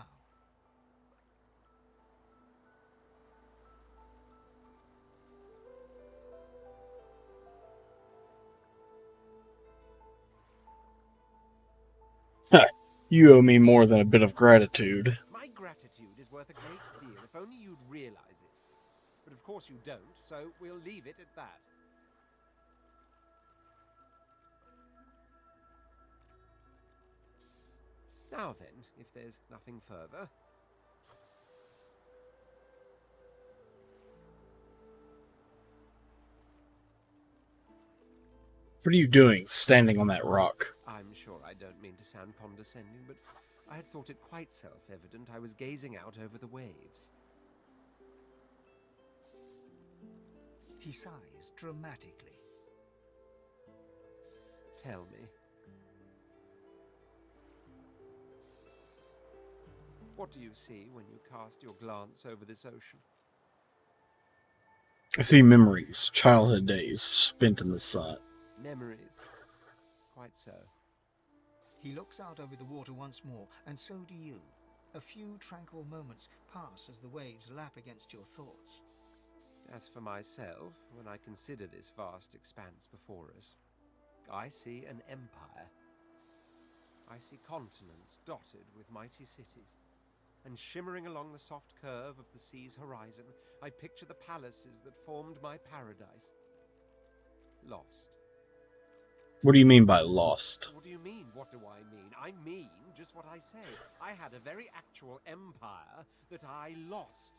You owe me more than a bit of gratitude. My gratitude is worth a great deal if only you'd realize it. But of course you don't, so we'll leave it at that. Now then, if there's nothing further... What are you doing, standing on that rock? I'm sure I don't mean to sound condescending, but I had thought it quite self-evident I was gazing out over the waves. He sighs dramatically. Tell me. What do you see when you cast your glance over this ocean? I see memories, childhood days, spent in the sun. Memories. Quite so. He looks out over the water once more, and so do you. A few tranquil moments pass as the waves lap against your thoughts. As for myself, when I consider this vast expanse before us, I see an empire. I see continents dotted with mighty cities. And shimmering along the soft curve of the sea's horizon, I picture the palaces that formed my paradise. Lost. What do you mean by lost? What do you mean, what do I mean? I mean just what I say. I had a very actual empire that I lost.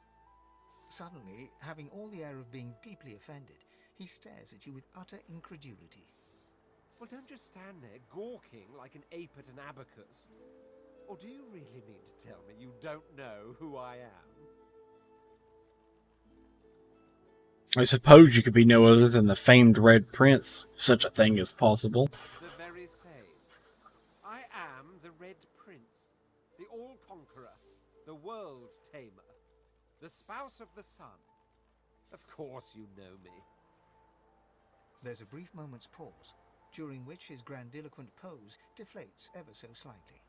Suddenly, having all the air of being deeply offended, he stares at you with utter incredulity. Well, don't just stand there gawking like an ape at an abacus. Or do you really mean to tell me you don't know who I am? I suppose you could be no other than the famed Red Prince, if such a thing is possible. The very same. I am the Red Prince, the All-Conqueror, the World-Tamer, the spouse of the sun. Of course you know me. There's a brief moment's pause, during which his grandiloquent pose deflates ever so slightly.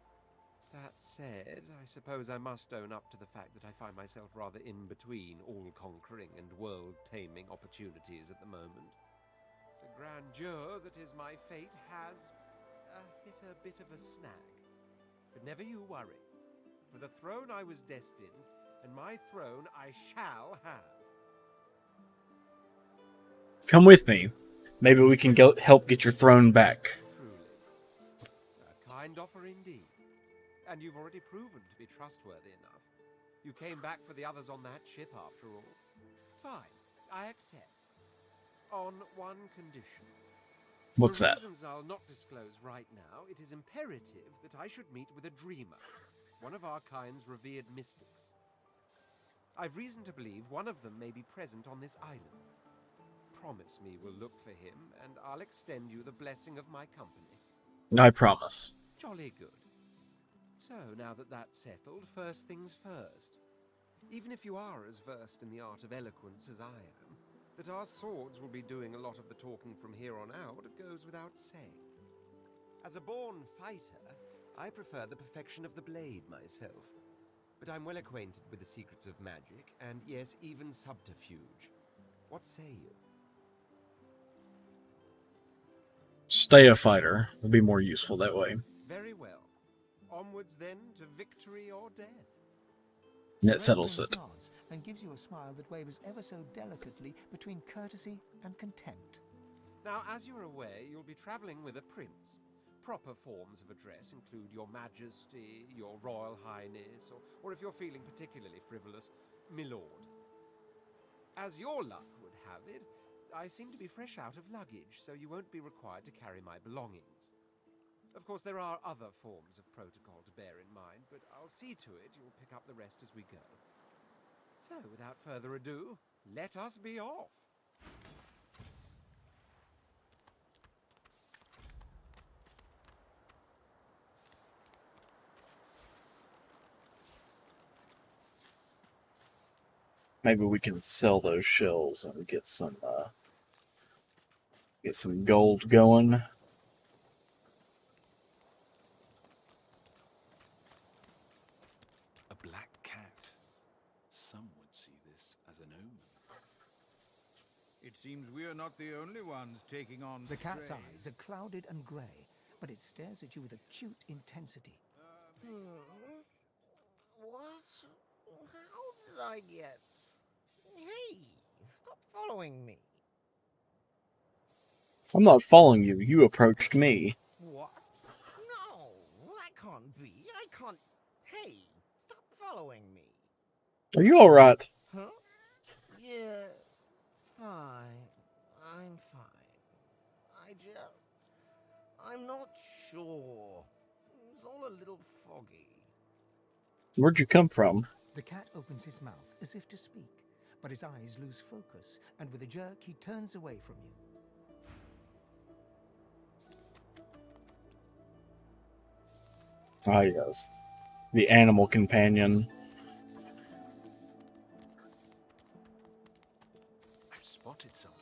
That said, I suppose I must own up to the fact that I find myself rather in between all-conquering and world-taming opportunities at the moment. The grandeur that is my fate has hit a bit of a snag. But never you worry. For the throne I was destined, and my throne I shall have. Come with me. Maybe we can help get your throne back. Truly. A kind offer indeed. And you've already proven to be trustworthy enough. You came back for the others on that ship, after all. Fine, I accept. On one condition. What's that? For reasons I'll not disclose right now, it is imperative that I should meet with a dreamer, one of our kind's revered mystics. I've reason to believe one of them may be present on this island. Promise me we'll look for him, and I'll extend you the blessing of my company. I promise. Jolly good. So, now that that's settled, first things first. Even if you are as versed in the art of eloquence as I am, that our swords will be doing a lot of the talking from here on out goes without saying. As a born fighter, I prefer the perfection of the blade myself. But I'm well acquainted with the secrets of magic, and yes, even subterfuge. What say you? Stay a fighter. It'll be more useful that way. Very well. Onwards then to victory or death. That settles it. Nods and gives you a smile that wavers ever so delicately between courtesy and contempt. Now, as you're aware, you'll be traveling with a prince. Proper forms of address include Your Majesty, Your Royal Highness, or if you're feeling particularly frivolous, Milord. As your luck would have it, I seem to be fresh out of luggage, so you won't be required to carry my belongings. Of course, there are other forms of protocol to bear in mind, but I'll see to it you'll pick up the rest as we go. So, without further ado, let us be off. Maybe we can sell those shells and get some gold going. A black cat. Some would see this as an omen. It seems we're not the only ones taking on The cat's strain. eyes are clouded and grey, but it stares at you with acute intensity. What? How did I get... Hey, stop following me. I'm not following you. You approached me. What? No, that can't be. I can't... Hey, stop following me. Are you alright? Huh? Yeah, fine. I'm fine. I'm not sure. It's all a little foggy. Where'd you come from? The cat opens his mouth as if to speak, but his eyes lose focus, and with a jerk he turns away from you. Ah, yes. The animal companion. I've spotted something.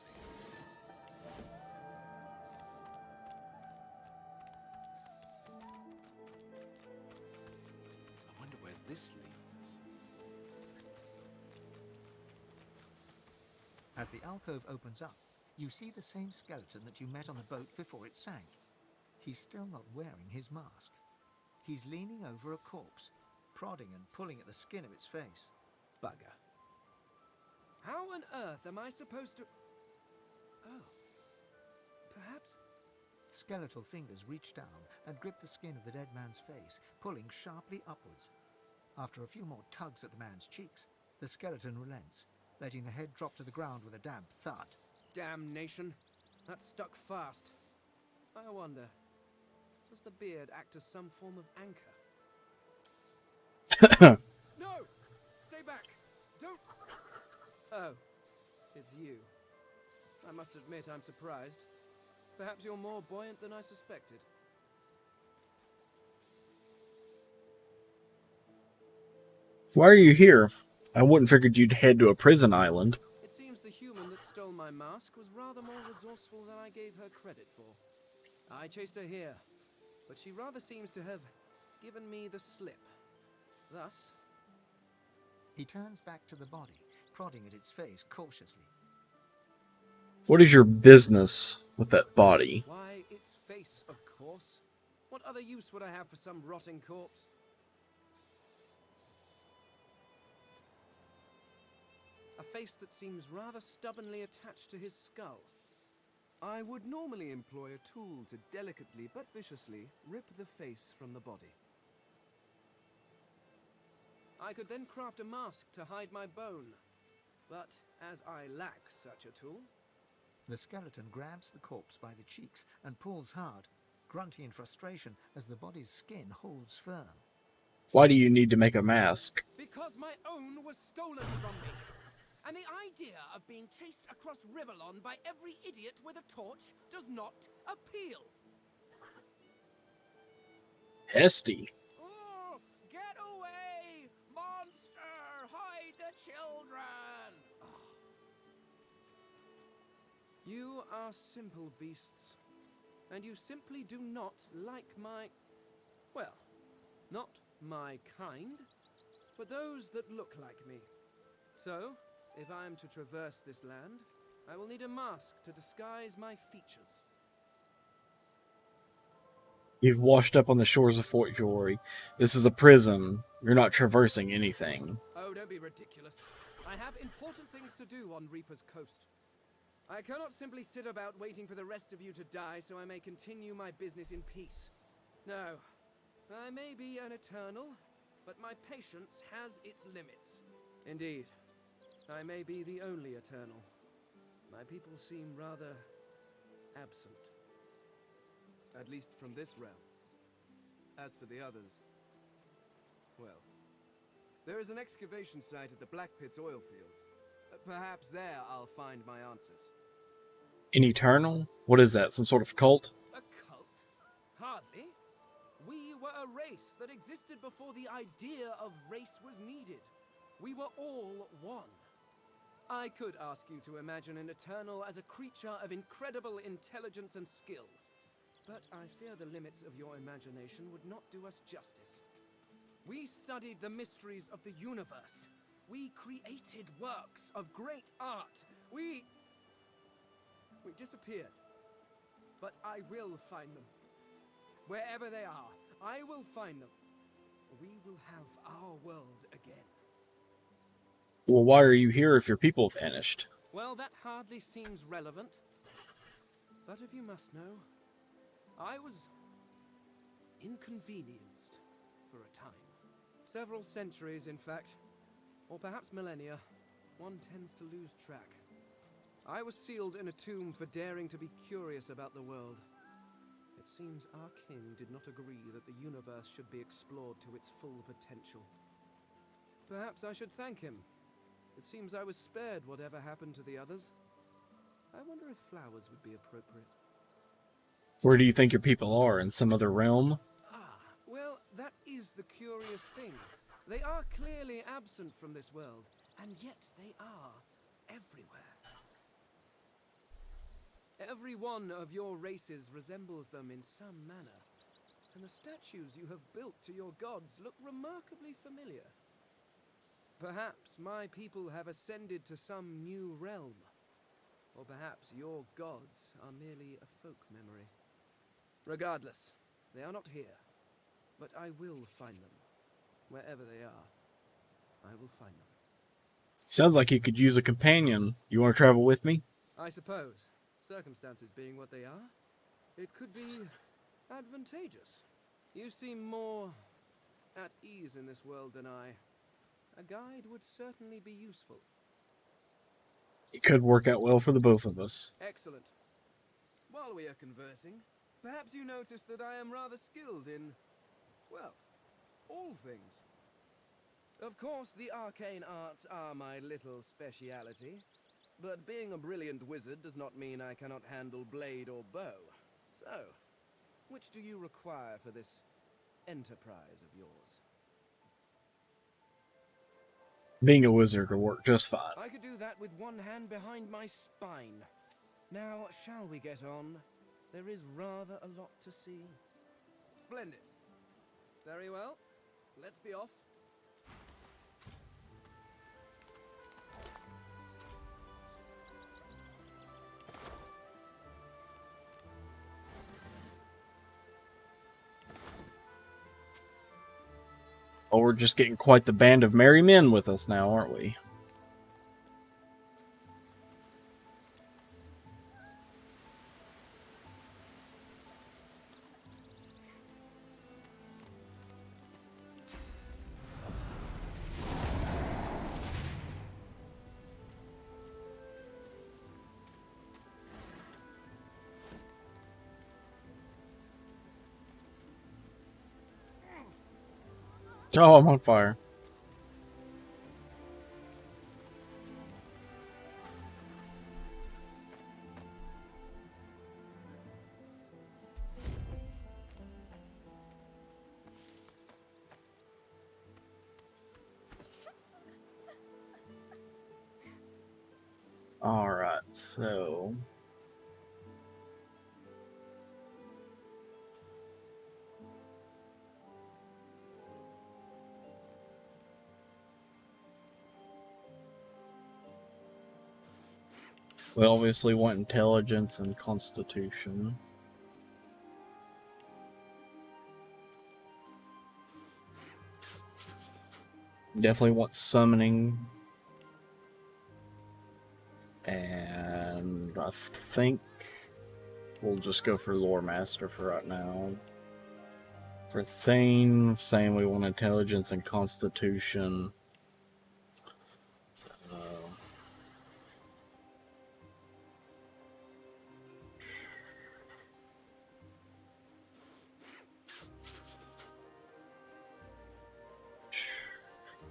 I wonder where this leads. As the alcove opens up, you see the same skeleton that you met on the boat before it sank. He's still not wearing his mask. He's leaning over a corpse, prodding and pulling at the skin of its face. Bugger. How on earth am I supposed to... Oh. Perhaps... Skeletal fingers reach down and grip the skin of the dead man's face, pulling sharply upwards. After a few more tugs at the man's cheeks, the skeleton relents, letting the head drop to the ground with a damp thud. Damnation. That stuck fast. I wonder, does the beard act as some form of anchor? No! Stay back! Don't... Oh, it's you. I must admit I'm surprised. Perhaps you're more buoyant than I suspected. Why are you here? I wouldn't figured you'd head to a prison island. It seems the human that stole my mask was rather more resourceful than I gave her credit for. I chased her here, but she rather seems to have given me the slip. Thus... He turns back to the body, prodding at its face cautiously. What is your business with that body? Why, its face, of course. What other use would I have for some rotting corpse? A face that seems rather stubbornly attached to his skull. I would normally employ a tool to delicately but viciously rip the face from the body. I could then craft a mask to hide my bone. But as I lack such a tool... The skeleton grabs the corpse by the cheeks and pulls hard, grunting in frustration as the body's skin holds firm. Why do you need to make a mask? Because my own was stolen from me. And the idea of being chased across Rivellon by every idiot with a torch does not appeal. Hesty. Oh, get away! Monster! Hide the children! Oh. You are simple beasts. And you simply do not like my... Well, not my kind, but those that look like me. So... if I am to traverse this land, I will need a mask to disguise my features. You've washed up on the shores of Fort Jory. This is a prison. You're not traversing anything. Oh, don't be ridiculous. I have important things to do on Reaper's Coast. I cannot simply sit about waiting for the rest of you to die so I may continue my business in peace. No, I may be an eternal, but my patience has its limits. Indeed. I may be the only eternal. My people seem rather absent. At least from this realm. As for the others, well, there is an excavation site at the Black Pit's oil fields. Perhaps there I'll find my answers. An eternal? What is that? Some sort of cult? A cult? Hardly. We were a race that existed before the idea of race was needed. We were all one. I could ask you to imagine an Eternal as a creature of incredible intelligence and skill, but I fear the limits of your imagination would not do us justice. We studied the mysteries of the universe. We created works of great art. We disappeared. But I will find them. Wherever they are, I will find them. We will have our world again. Well, why are you here if your people vanished? Well, that hardly seems relevant. But if you must know, I was inconvenienced for a time. Several centuries, in fact. Or perhaps millennia. One tends to lose track. I was sealed in a tomb for daring to be curious about the world. It seems our king did not agree that the universe should be explored to its full potential. Perhaps I should thank him. It seems I was spared whatever happened to the others. I wonder if flowers would be appropriate. Where do you think your people are? In some other realm? Well, that is the curious thing. They are clearly absent from this world, and yet they are everywhere. Every one of your races resembles them in some manner, and the statues you have built to your gods look remarkably familiar. Perhaps my people have ascended to some new realm, or perhaps your gods are merely a folk memory. Regardless, they are not here, but I will find them. Wherever they are, I will find them. Sounds like you could use a companion. You want to travel with me? I suppose, circumstances being what they are, it could be advantageous. You seem more at ease in this world than I. A guide would certainly be useful. It could work out well for the both of us. Excellent. While we are conversing, perhaps you notice that I am rather skilled in, well, all things. Of course, the arcane arts are my little speciality, but being a brilliant wizard does not mean I cannot handle blade or bow. So, which do you require for this enterprise of yours? Being a wizard will work just fine. I could do that with one hand behind my spine. Now, shall we get on? There is rather a lot to see. Splendid. Very well. Let's be off. Oh, we're just getting quite the band of merry men with us now, aren't we? Oh, I'm on fire. All right, so we obviously want intelligence and constitution. Definitely want summoning. And I think we'll just go for Lore Master for right now. For Thane, saying we want intelligence and constitution.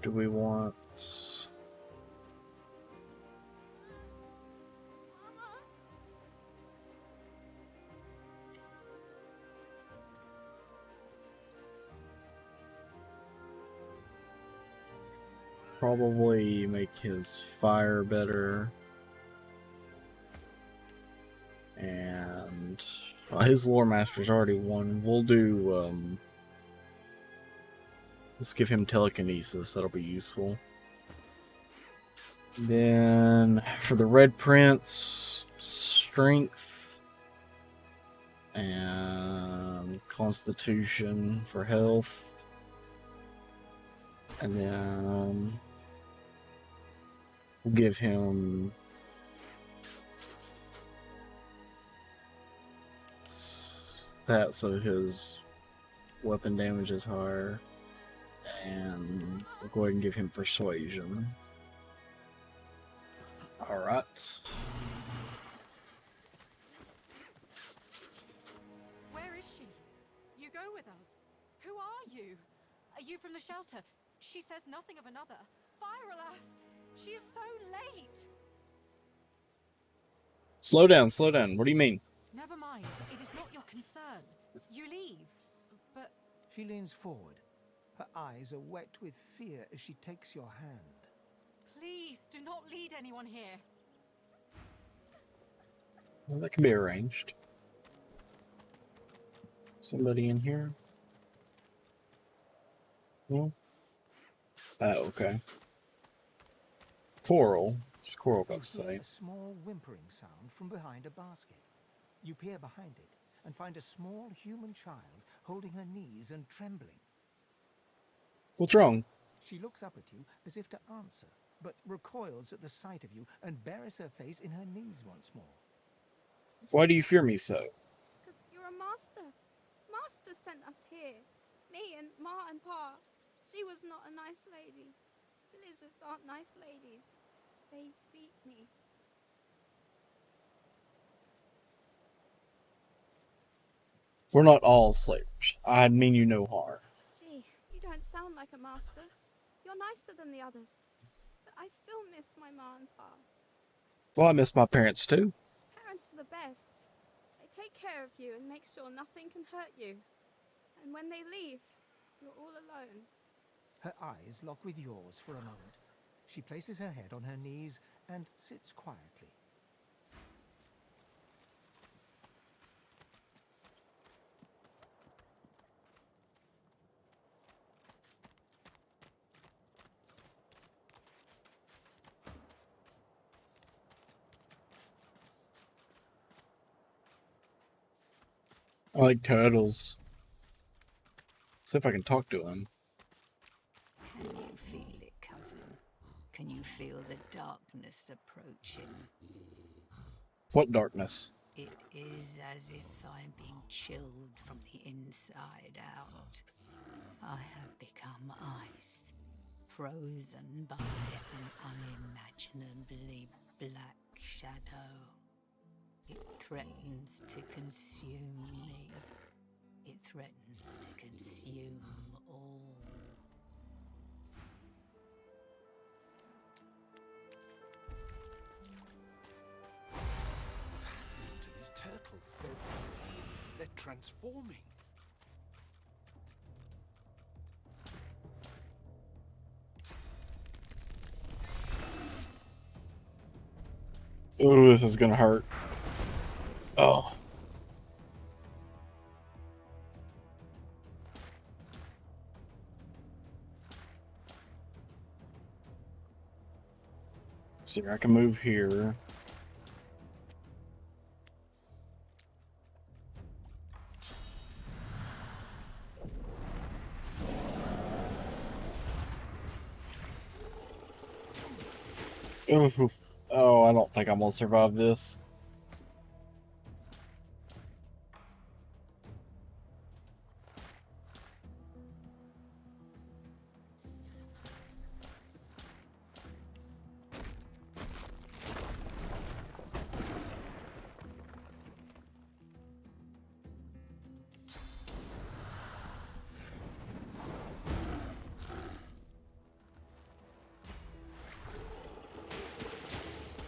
do we want? Probably make his fire better. And his lore master's already won. We'll do let's give him telekinesis, that'll be useful. Then for the Red Prince, strength and constitution for health. And then we'll give him that so his weapon damage is higher. And we'll go ahead and give him persuasion. Alright. Where is she? You go with us. Who are you? Are you from the shelter? She says nothing of another. Fire, alas! She is so late! Slow down, slow down. What do you mean? Never mind. It is not your concern. You leave. But... She leans forward. Her eyes are wet with fear as she takes your hand. please, do not lead anyone here. Well, that can be arranged. Somebody in here? No? Oh, okay. Coral. What's Coral got to say? A small whimpering sound from behind a basket. You peer behind it and find a small human child holding her knees and trembling. What's wrong? She looks up at you as if to answer, but recoils at the sight of you and buries her face in her knees once more. Why do you fear me so? Because you're a master. Master sent us here. Me and Ma and Pa. She was not a nice lady. Lizards aren't nice ladies. They beat me. We're not all slavers. I mean you no harm. Gee, you don't sound like a master. You're nicer than the others. But I still miss my Ma and Pa. Well, I miss my parents too. Parents are the best. They take care of you and make sure nothing can hurt you. And when they leave, you're all alone. Her eyes lock with yours for a moment. She places her head on her knees and sits quietly. I like turtles. See if I can talk to him. Can you feel it, cousin? Can you feel the darkness approaching? What darkness? It is as if I'm being chilled from the inside out. I have become ice, frozen by an unimaginably black shadow. It threatens to consume me. It threatens to consume all. What's happening to these turtles? They're transforming. Ooh, this is gonna hurt. Oh. See, I can move here. Ooh. Oh, I don't think I'm gonna survive this.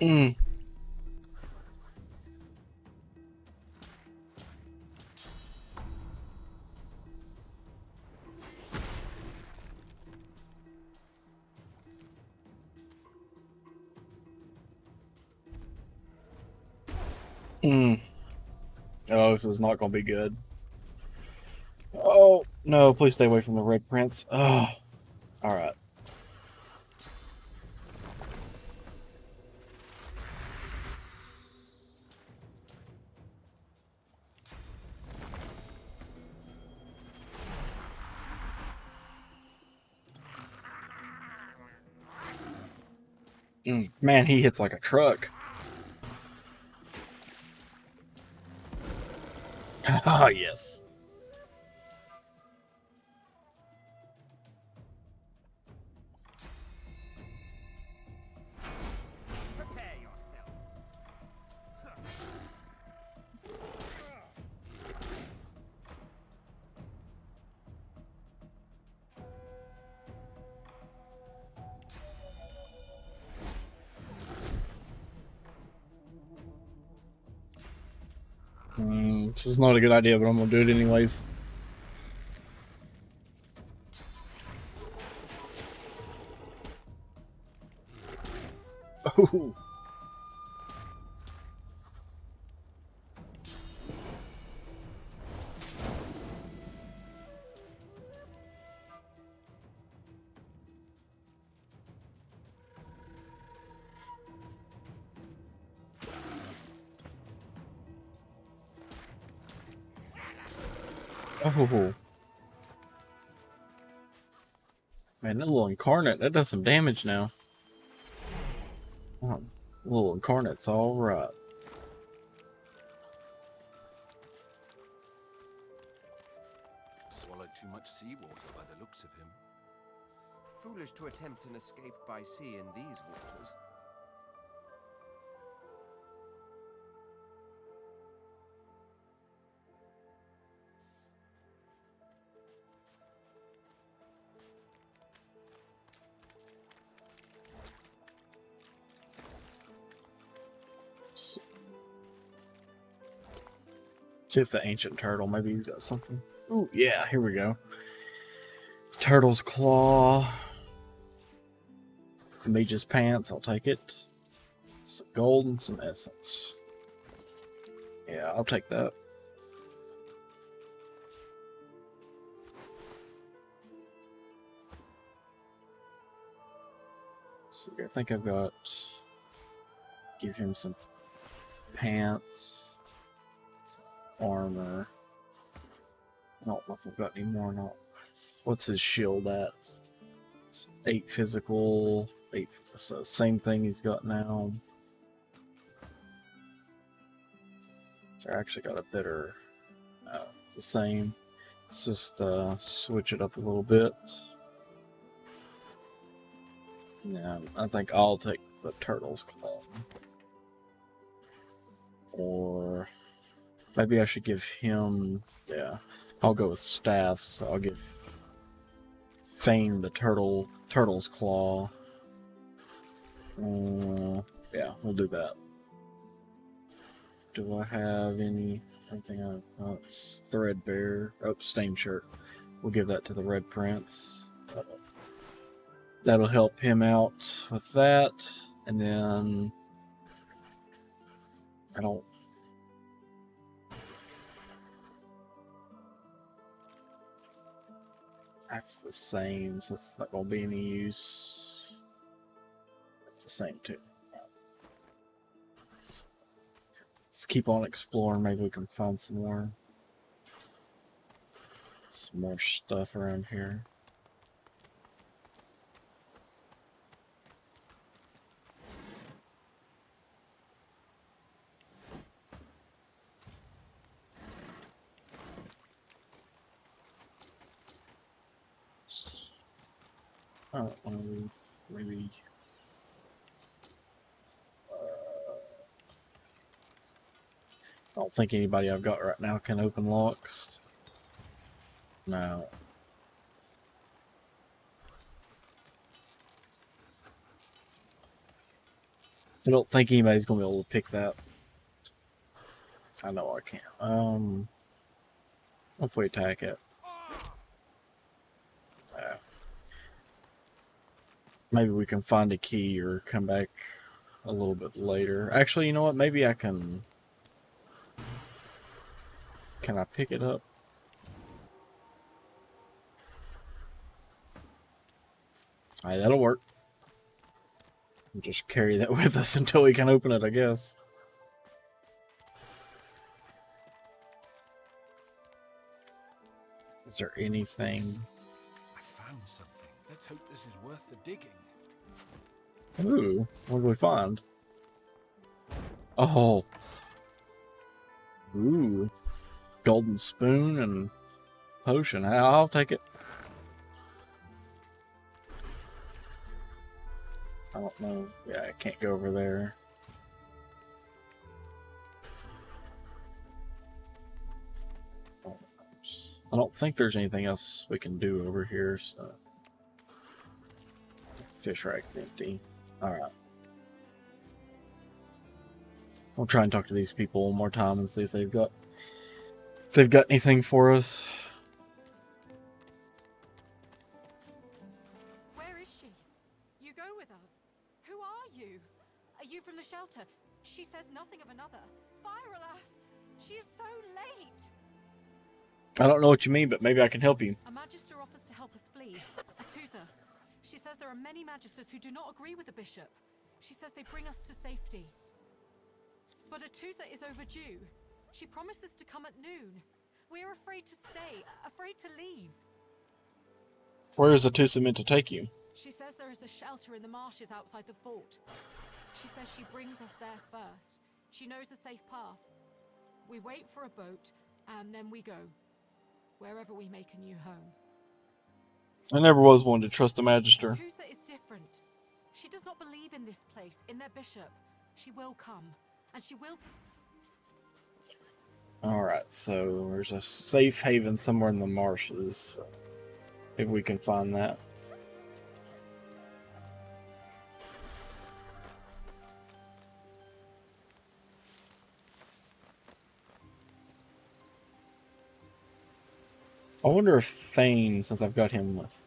Mm. Mm. Oh, this is not going to be good. Oh, no, please stay away from the red prince. Oh, alright. Man, he hits like a truck. Ah, yes. Prepare yourself. This is not a good idea, but I'm going to do it anyways. Oh. Oh. Man, that little incarnate, that does some damage now. Oh, little incarnate's alright. Swallowed too much seawater by the looks of him. Foolish to attempt an escape by sea in these waters. See if the ancient turtle, maybe he's got something. Ooh, yeah, here we go. Turtle's claw. Mage's pants, I'll take it. Some gold and some essence. Yeah, I'll take that. So I think I've got... Give him some pants. Some armor. I don't know if I've got any more or not. What's his shield at? It's 8 physical, 8 physical, so same thing he's got now. So I actually got a better, it's the same. Let's just switch it up a little bit. Yeah, I think I'll take the turtle's claw. Or maybe I should give him, yeah, I'll go with staff, so I'll give Fane the turtle's claw. Yeah, we'll do that. Do I have anything? It's threadbare. Oh, stained shirt. We'll give that to the Red Prince. That'll help him out with that. And then I don't. That's the same, so it's not gonna be any use. It's the same too. Let's keep on exploring. Maybe we can find some more stuff around here. Oh, maybe. I don't think anybody I've got right now can open locks. No. I don't think anybody's gonna be able to pick that. I know I can't. Hopefully attack it. Maybe we can find a key or come back a little bit later. Actually, you know what? Maybe I can... Can I pick it up? Alright, that'll work. We'll just carry that with us until we can open it, I guess. Is there anything? I found something. Let's hope this is worth the digging. Ooh, what did we find? Oh. Ooh. Golden spoon and potion. I'll take it. I don't know. Yeah, I can't go over there. I don't think there's anything else we can do over here, so... Fish rack's empty. Alright. We'll try and talk to these people one more time and see if they've got anything for us. Where is she? You go with us. Who are you? Are you from the shelter? She says nothing of another. Fire, alas! She is so late! I don't know what you mean, but maybe I can help you. A magister offers to help us flee. Atusa. She says there are many magisters who do not agree with the bishop. She says they bring us to safety. But Atusa is overdue. She promised us to come at noon. We are afraid to stay, afraid to leave. Where is Atusa meant to take you? She says there is a shelter in the marshes outside the fort. She says she brings us there first. She knows a safe path. We wait for a boat, and then we go. Wherever we make a new home. I never was one to trust the Magister. Atusa is different. She does not believe in this place, in their bishop. She will come, and she will... Alright, so there's a safe haven somewhere in the marshes. If we can find that. I wonder if Thane, since I've got him with...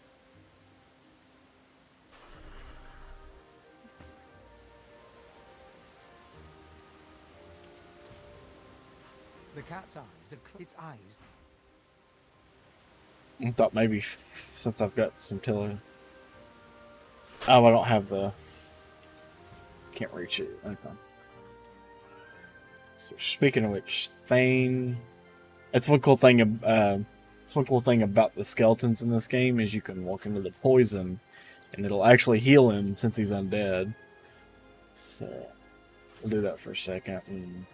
The cat's eyes are its eyes. I thought maybe since I've got some Tilla... Oh, I don't have the... Can't reach it. Okay. So speaking of which, Thane... That's one cool thing about the skeletons in this game is you can walk into the poison and it'll actually heal him since he's undead. So we'll do that for a second. And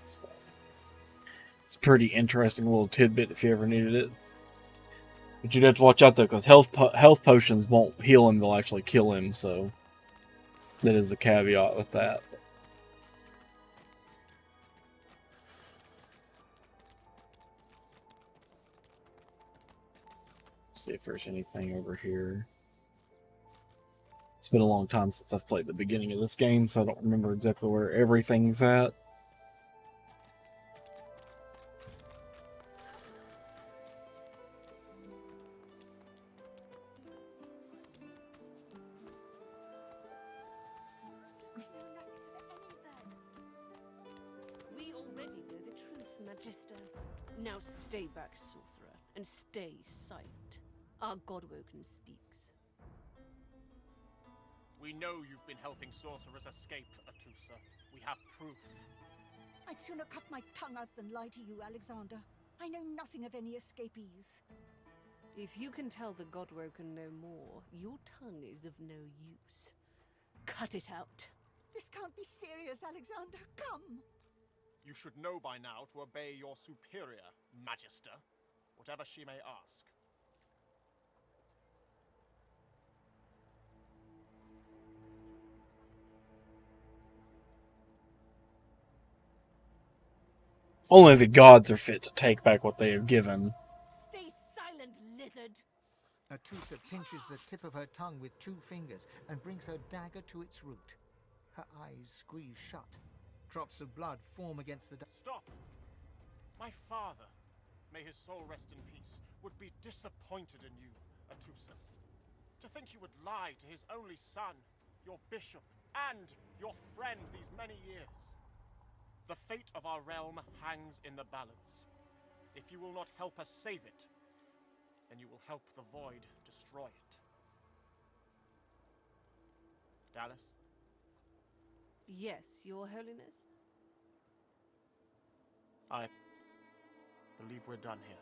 so, it's a pretty interesting little tidbit if you ever needed it. But you'd have to watch out though, because health potions won't heal him; they'll actually kill him. So that is the caveat with that. Let's see if there's anything over here. It's been a long time since I've played the beginning of this game, so I don't remember exactly where everything's at. We already know the truth, Magister. Now stay back, sorcerer, and stay silent. Our Godwoken speaks. We know you've been helping sorcerers escape, Atusa. We have proof. I'd sooner cut my tongue out than lie to you, Alexander. I know nothing of any escapees. If you can tell the Godwoken no more, your tongue is of no use. Cut it out. This can't be serious, Alexander. Come! You should know by now to obey your superior, Magister, whatever she may ask. Only the gods are fit to take back what they have given. Stay silent, lizard! Atusa pinches the tip of her tongue with 2 fingers and brings her dagger to its root. Her eyes squeeze shut. Drops of blood form against the... Stop! My father, may his soul rest in peace, would be disappointed in you, Atusa. To think you would lie to his only son, your bishop, and your friend these many years. The fate of our realm hangs in the balance. If you will not help us save it, then you will help the Void destroy it. Dallas? Yes, Your Holiness? I believe we're done here.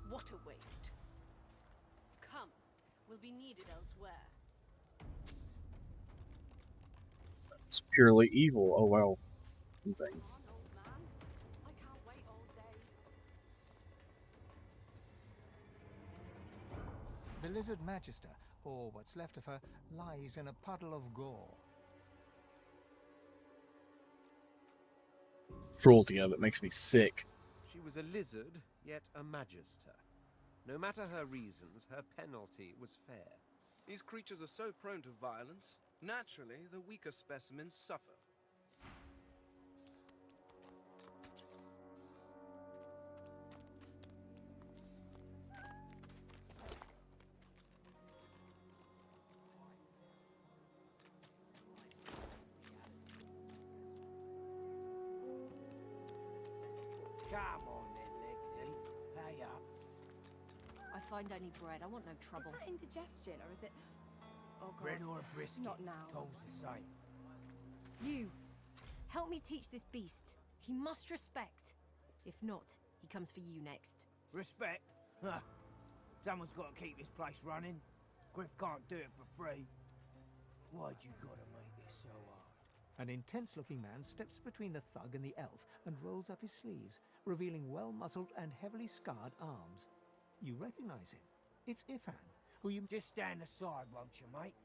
What a waste. Come, we'll be needed elsewhere. It's purely evil. Oh well. And things. I can't wait all day. The Lizard Magister, or what's left of her, lies in a puddle of gore. Cruelty of it makes me sick. She was a lizard, yet a magister. No matter her reasons, her penalty was fair. These creatures are so prone to violence. Naturally, the weaker specimens suffer. Come on then, Lexi. Pay up. I find I need bread. I want no trouble. Is that indigestion, or is it... Oh, God. Bread or a brisket? Not now. Toll's the same. You, help me teach this beast. He must respect. If not, he comes for you next. Respect? Huh. Someone's got to keep this place running. Griff can't do it for free. Why'd you gotta make this so hard? An intense-looking man steps between the thug and the elf and rolls up his sleeves, revealing well-muscled and heavily scarred arms. You recognize him. It's Ifan, who you... Just stand aside, won't you, mate?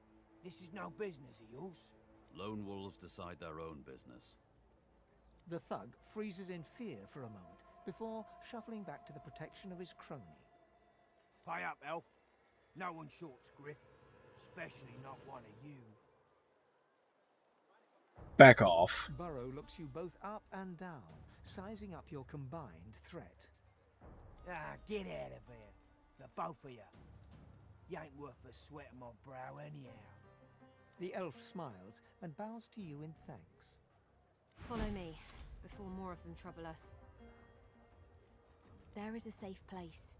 This is no business of yours. Lone wolves decide their own business. The thug freezes in fear for a moment before shuffling back to the protection of his crony. Pay up, elf. No one shorts Griff. Especially not one of you. Back off. Burrow looks you both up and down, sizing up your combined threat. Ah, get out of here. The both of you. You ain't worth the sweat of my brow anyhow. The elf smiles and bows to you in thanks. Follow me, before more of them trouble us. There is a safe place.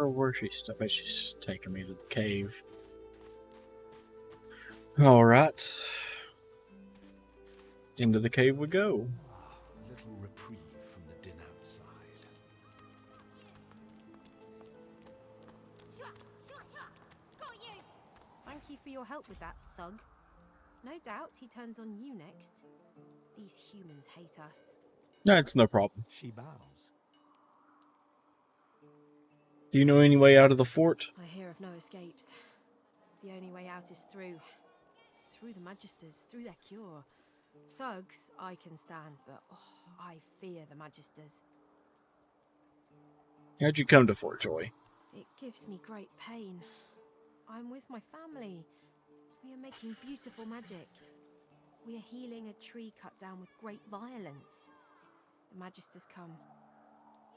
Oh, where's she? I bet she's taking me to the cave. Alright. Into the cave we go. A little reprieve from the din outside. Got you! Thank you for your help with that, thug. No doubt he turns on you next. These humans hate us. That's no problem. She bows. Do you know any way out of the fort? I hear of no escapes. The only way out is through. Through the Magisters, through their cure. Thugs I can stand, but I fear the Magisters. How'd you come to Fort Joy? It gives me great pain. I'm with my family. We are making beautiful magic. We are healing a tree cut down with great violence. The Magisters come.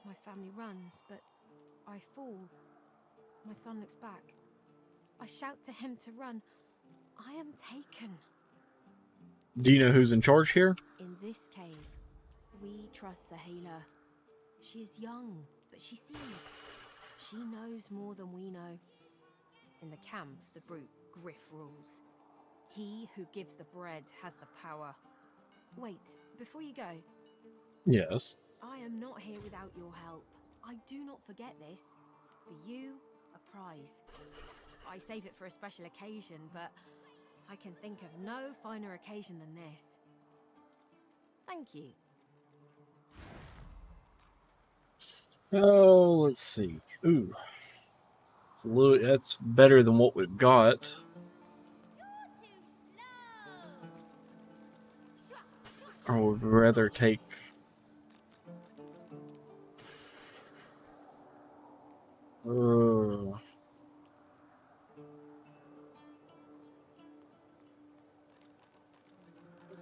My family runs, but I fall. My son looks back. I shout to him to run. I am taken. Do you know who's in charge here? In this cave, we trust the healer. She is young, but she sees. She knows more than we know. In the camp, the brute Griff rules. He who gives the bread has the power. Wait, before you go. Yes. I am not here without your help. I do not forget this. For you, a prize. I save it for a special occasion, but I can think of no finer occasion than this. Thank you. Oh, let's see. Ooh. It's a little, that's better than what we've got. Or would we rather take...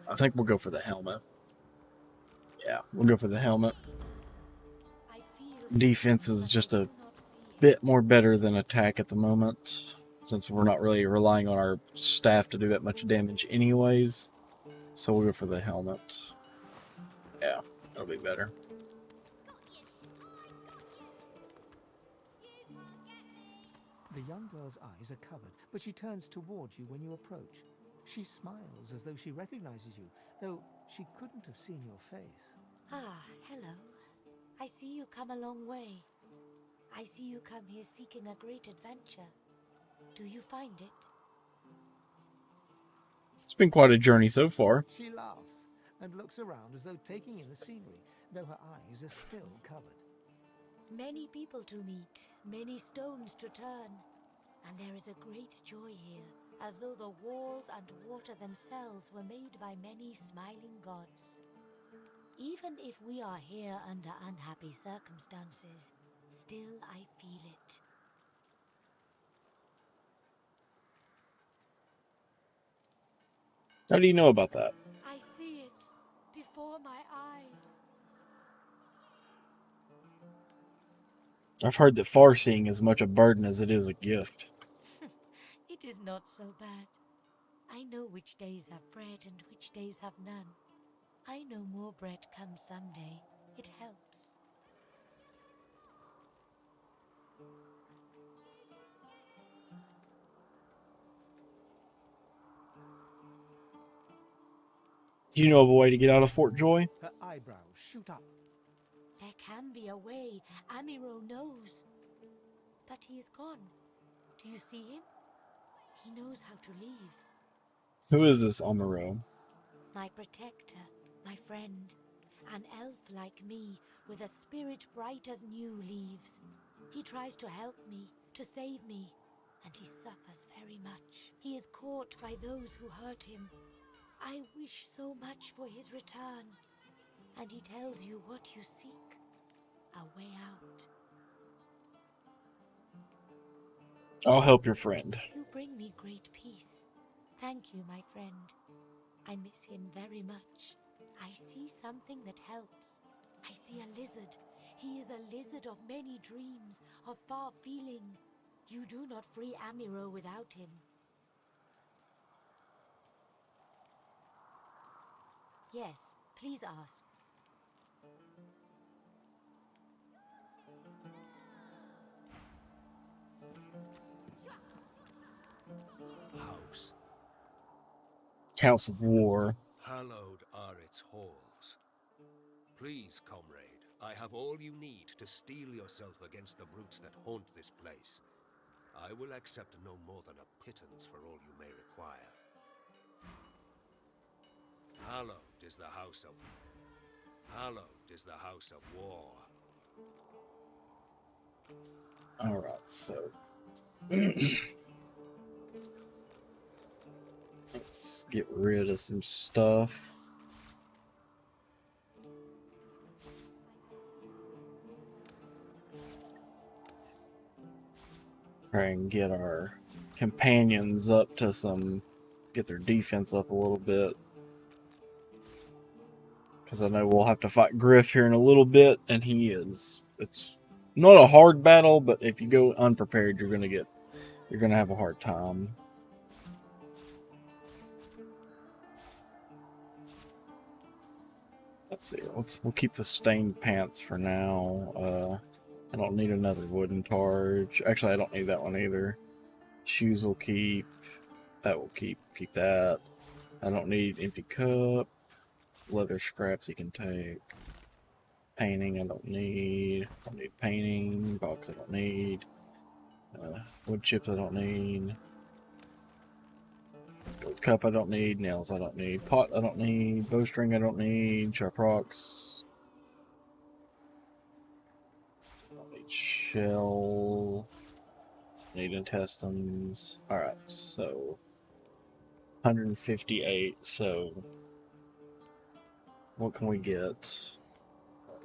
I think we'll go for the helmet. Yeah, we'll go for the helmet. Defense is just a bit more better than attack at the moment, since we're not really relying on our staff to do that much damage anyways. So we'll go for the helmet. Yeah, that'll be better. The young girl's eyes are covered, but she turns towards you when you approach. She smiles as though she recognizes you, though she couldn't have seen your face. Ah, hello. I see you come a long way. I see you come here seeking a great adventure. Do you find it? It's been quite a journey so far. She laughs and looks around as though taking in the scenery, though her eyes are still covered. Many people to meet, many stones to turn, and there is a great joy here, as though the walls and water themselves were made by many smiling gods. Even if we are here under unhappy circumstances, still I feel it. How do you know about that? I see it before my eyes. I've heard that far-seeing is as much a burden as it is a gift. It is not so bad. I know which days have bread and which days have none. I know more bread comes someday. It helps. Do you know of a way to get out of Fort Joy? Her eyebrows shoot up. There can be a way. Amiro knows. But he is gone. Do you see him? He knows how to leave. Who is this Amuro? My protector, my friend. An elf like me, with a spirit bright as new leaves. He tries to help me, to save me, and he suffers very much. He is caught by those who hurt him. I wish so much for his return. And he tells you what you seek. A way out. I'll help your friend. You bring me great peace. Thank you, my friend. I miss him very much. I see something that helps. I see a lizard. He is a lizard of many dreams, of far feeling. You do not free Amiro without him. Yes, please ask. House. House of War. Hallowed are its halls. Please, comrade, I have all you need to steel yourself against the brutes that haunt this place. I will accept no more than a pittance for all you may require. Hallowed is the house of... Hallowed is the house of war. Alright, so... let's get rid of some stuff. Try and get our companions up to some... get their defense up a little bit. Because I know we'll have to fight Griff here in a little bit, and he is... it's Not a hard battle, but if you go unprepared, you're gonna have a hard time. Let's see. We'll keep the stained pants for now. I don't need another wooden targe. Actually, I don't need that one either. Shoes will keep. That will keep. Keep that. I don't need empty cup. Leather scraps you can take. Painting I don't need. I don't need painting. Box I don't need. Wood chips I don't need. Gold cup I don't need. Nails I don't need. Pot I don't need. Bowstring I don't need. Sharp rocks. I don't need shell. Need intestines. Alright, so 158, so what can we get?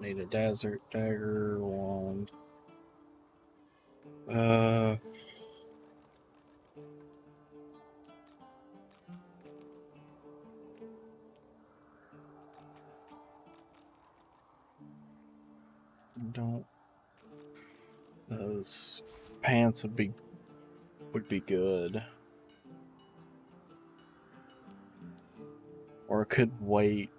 Need a desert dagger, wand. Don't. Those pants would be good. Or it could wait.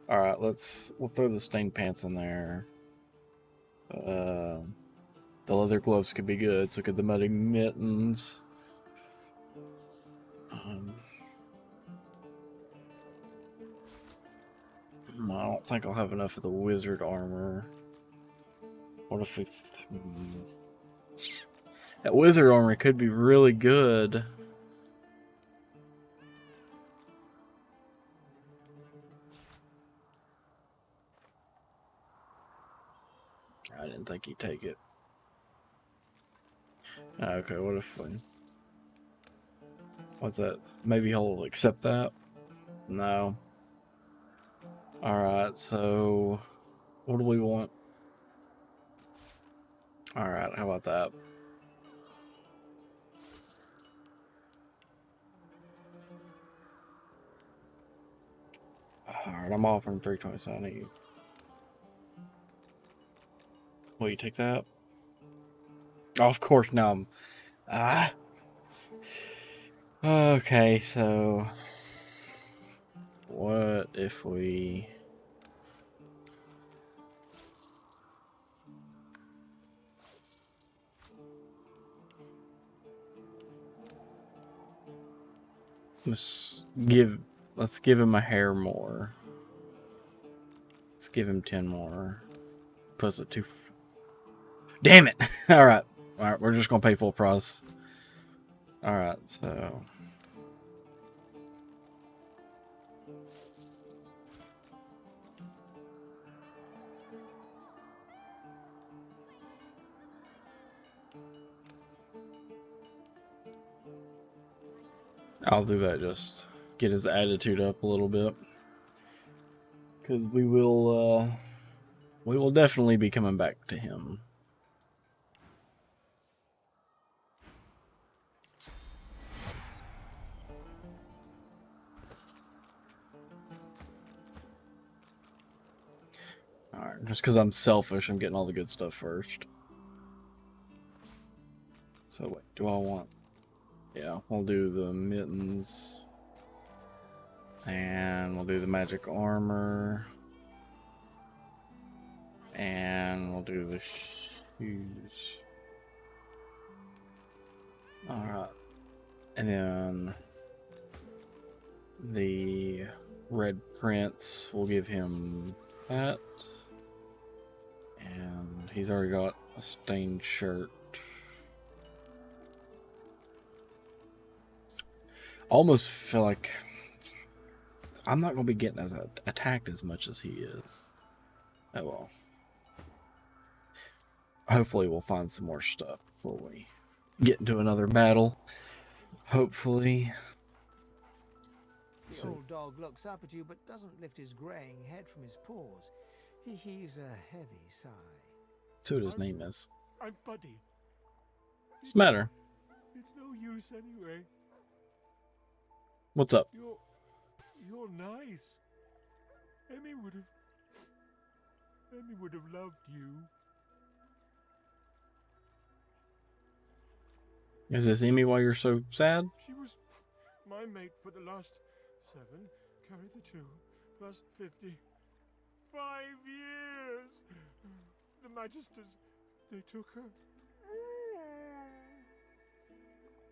Alright, we'll throw the stained pants in there. The leather gloves could be good, so could the muddy mittens. I don't think I'll have enough of the wizard armor. What if we... That wizard armor could be really good. I didn't think he'd take it. Okay, what if we... What's that? Maybe he'll accept that? No. Alright, so... What do we want? Alright, how about that? Alright, I'm offering 320, so I need... Will you take that? Oh, of course, now I'm... Okay, so... What if we... Let's give him a hair more. Let's give him 10 more. Plus it 2... Damn it! Alright. Alright, we're just gonna pay full price. Alright, so... I'll do that, just get his attitude up a little bit. Because we will definitely be coming back to him. Alright, just because I'm selfish, I'm getting all the good stuff first. So what do I want? Yeah, we'll do the mittens. And we'll do the magic armor. And we'll do the shoes. Alright. And then the red prince, we'll give him that. And he's already got a stained shirt. Almost feel like I'm not going to be getting attacked as much as he is. Oh well. Hopefully we'll find some more stuff before we get into another battle. Hopefully. The old dog looks up at you but doesn't lift his greying head from his paws. He heaves a heavy sigh. That's what his name is. I'm Buddy. What's the matter? It's no use anyway. What's up? You're nice. Emmy would have... Emmy would have loved you. Is this Emmy why you're so sad? She was my mate for the last 7, carry the 2, plus 50. 5 years! The Magisters, they took her.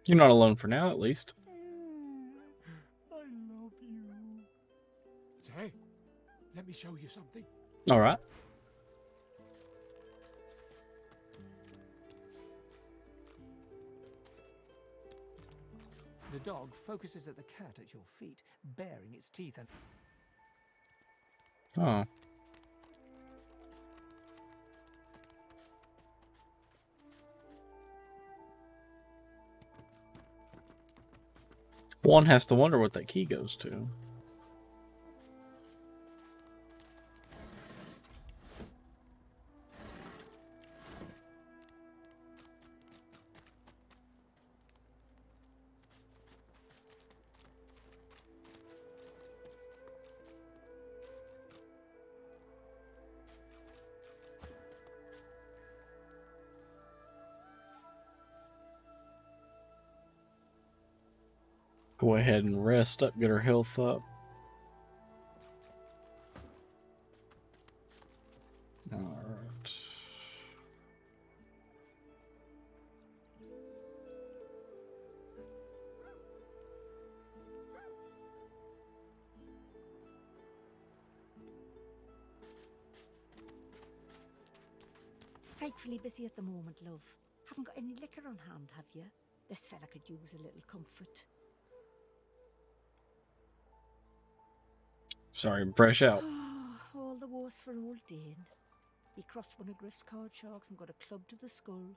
You're not alone for now, at least. I love you. Say, let me show you something. All right. The dog focuses at the cat at your feet, baring its teeth and... Oh. One has to wonder what that key goes to. Go ahead and rest up, get our health up. All right. Frightfully busy at the moment, love. Haven't got any liquor on hand, have you? This fella could use a little comfort. Sorry, I'm fresh out. All the worse for old Dane. He crossed one of Griff's card sharks and got a club to the skull.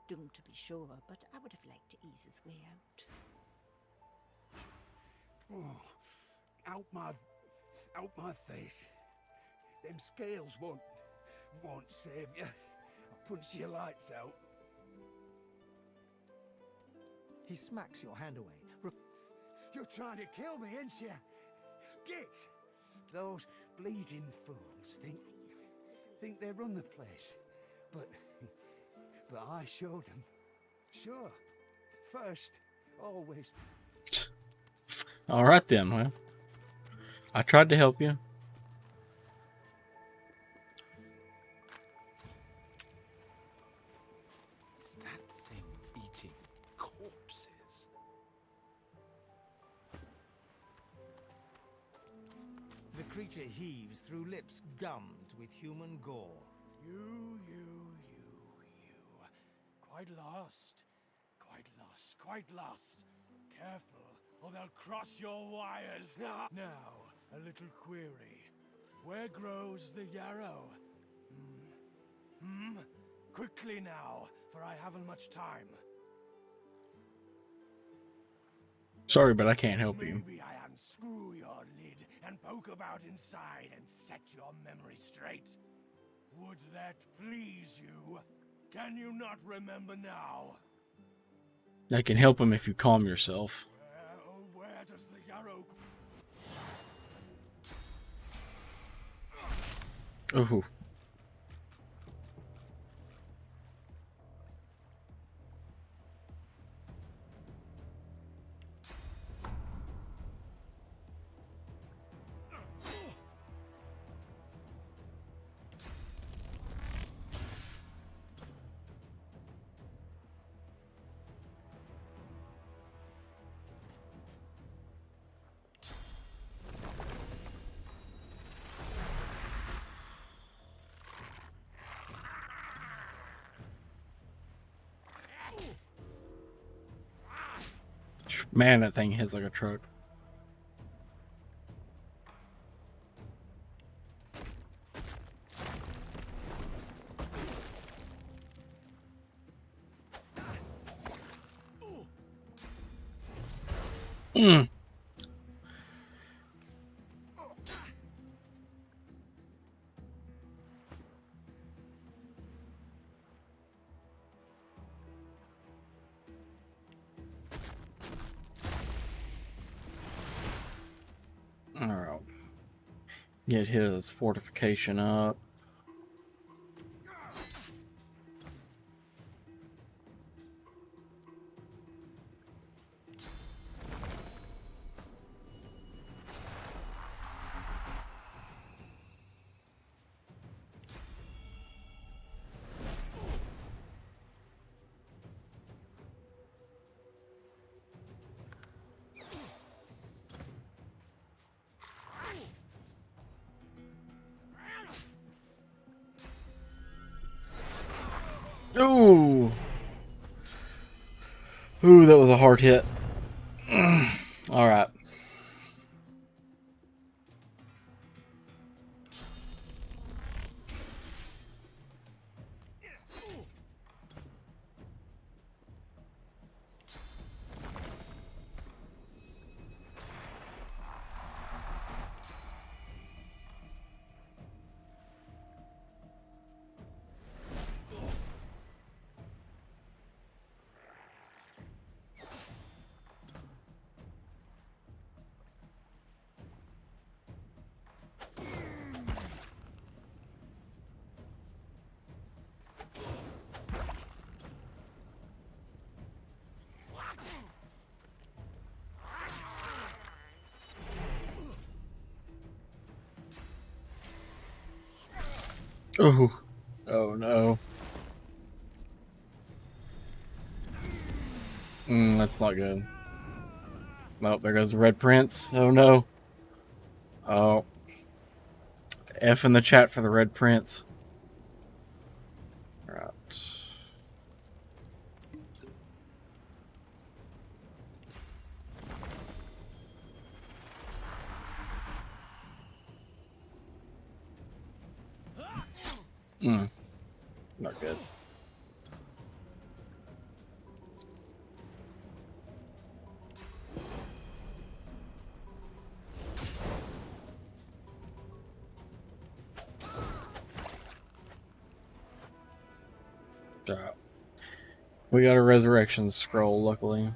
Doomed to be sure, but I would have liked to ease his way out. Oh, out my face. Them scales won't save you. I'll punch your lights out. He smacks your hand away. You're trying to kill me, ain't you? Git! Those bleeding fools think they run the place. But I showed them. Sure. First, always. All right then, well. I tried to help you. Is that thing eating corpses? The creature heaves through lips gummed with human gore. You. Quite lost. Careful, or they'll cross your wires. Now, a little query. Where grows the yarrow? Quickly now, for I haven't much time. Sorry, but I can't help you. Maybe I unscrew your lid and poke about inside and set your memory straight. Would that please you? Can you not remember now? I can help him if you calm yourself. Where does the yarrow... Oh. Man, that thing hits like a truck. Alright. Get his fortification up. Ooh. Ooh, that was a hard hit. All right. Oh, oh no. That's not good. Oh, there goes the Red Prince. Oh no. Oh. F in the chat for the Red Prince. Right. Not good. We got a resurrection scroll, luckily.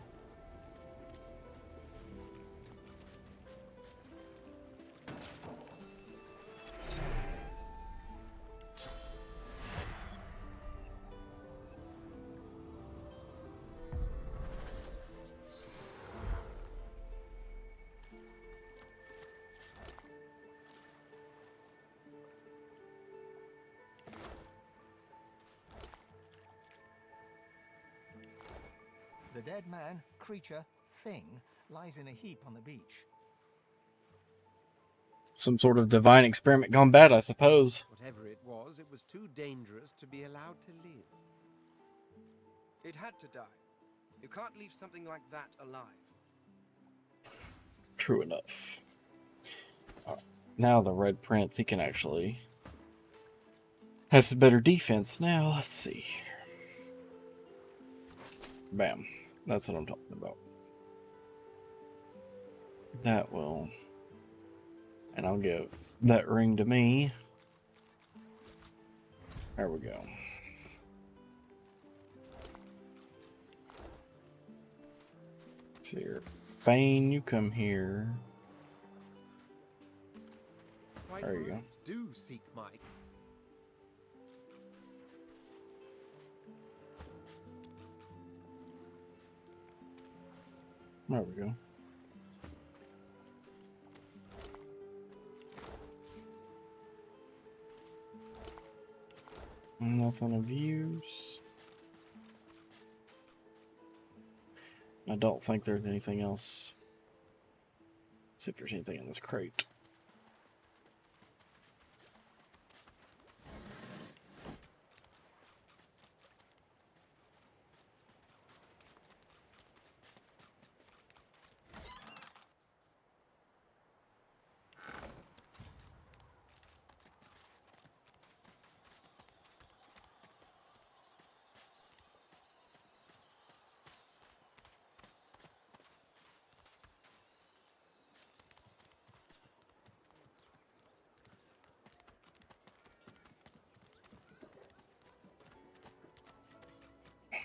The dead man, creature, thing lies in a heap on the beach. Some sort of divine experiment gone bad, I suppose. Whatever it was too dangerous to be allowed to live. It had to die. You can't leave something like that alive. True enough. Now the Red Prince, he can actually have some better defense. Now, let's see. Bam. That's what I'm talking about. That will. And I'll give that ring to me. There we go. See here. Fane, you come here. Quite There you right. go. Do seek my... There we go. Nothing of use. I don't think there's anything else. Let's see if there's anything in this crate.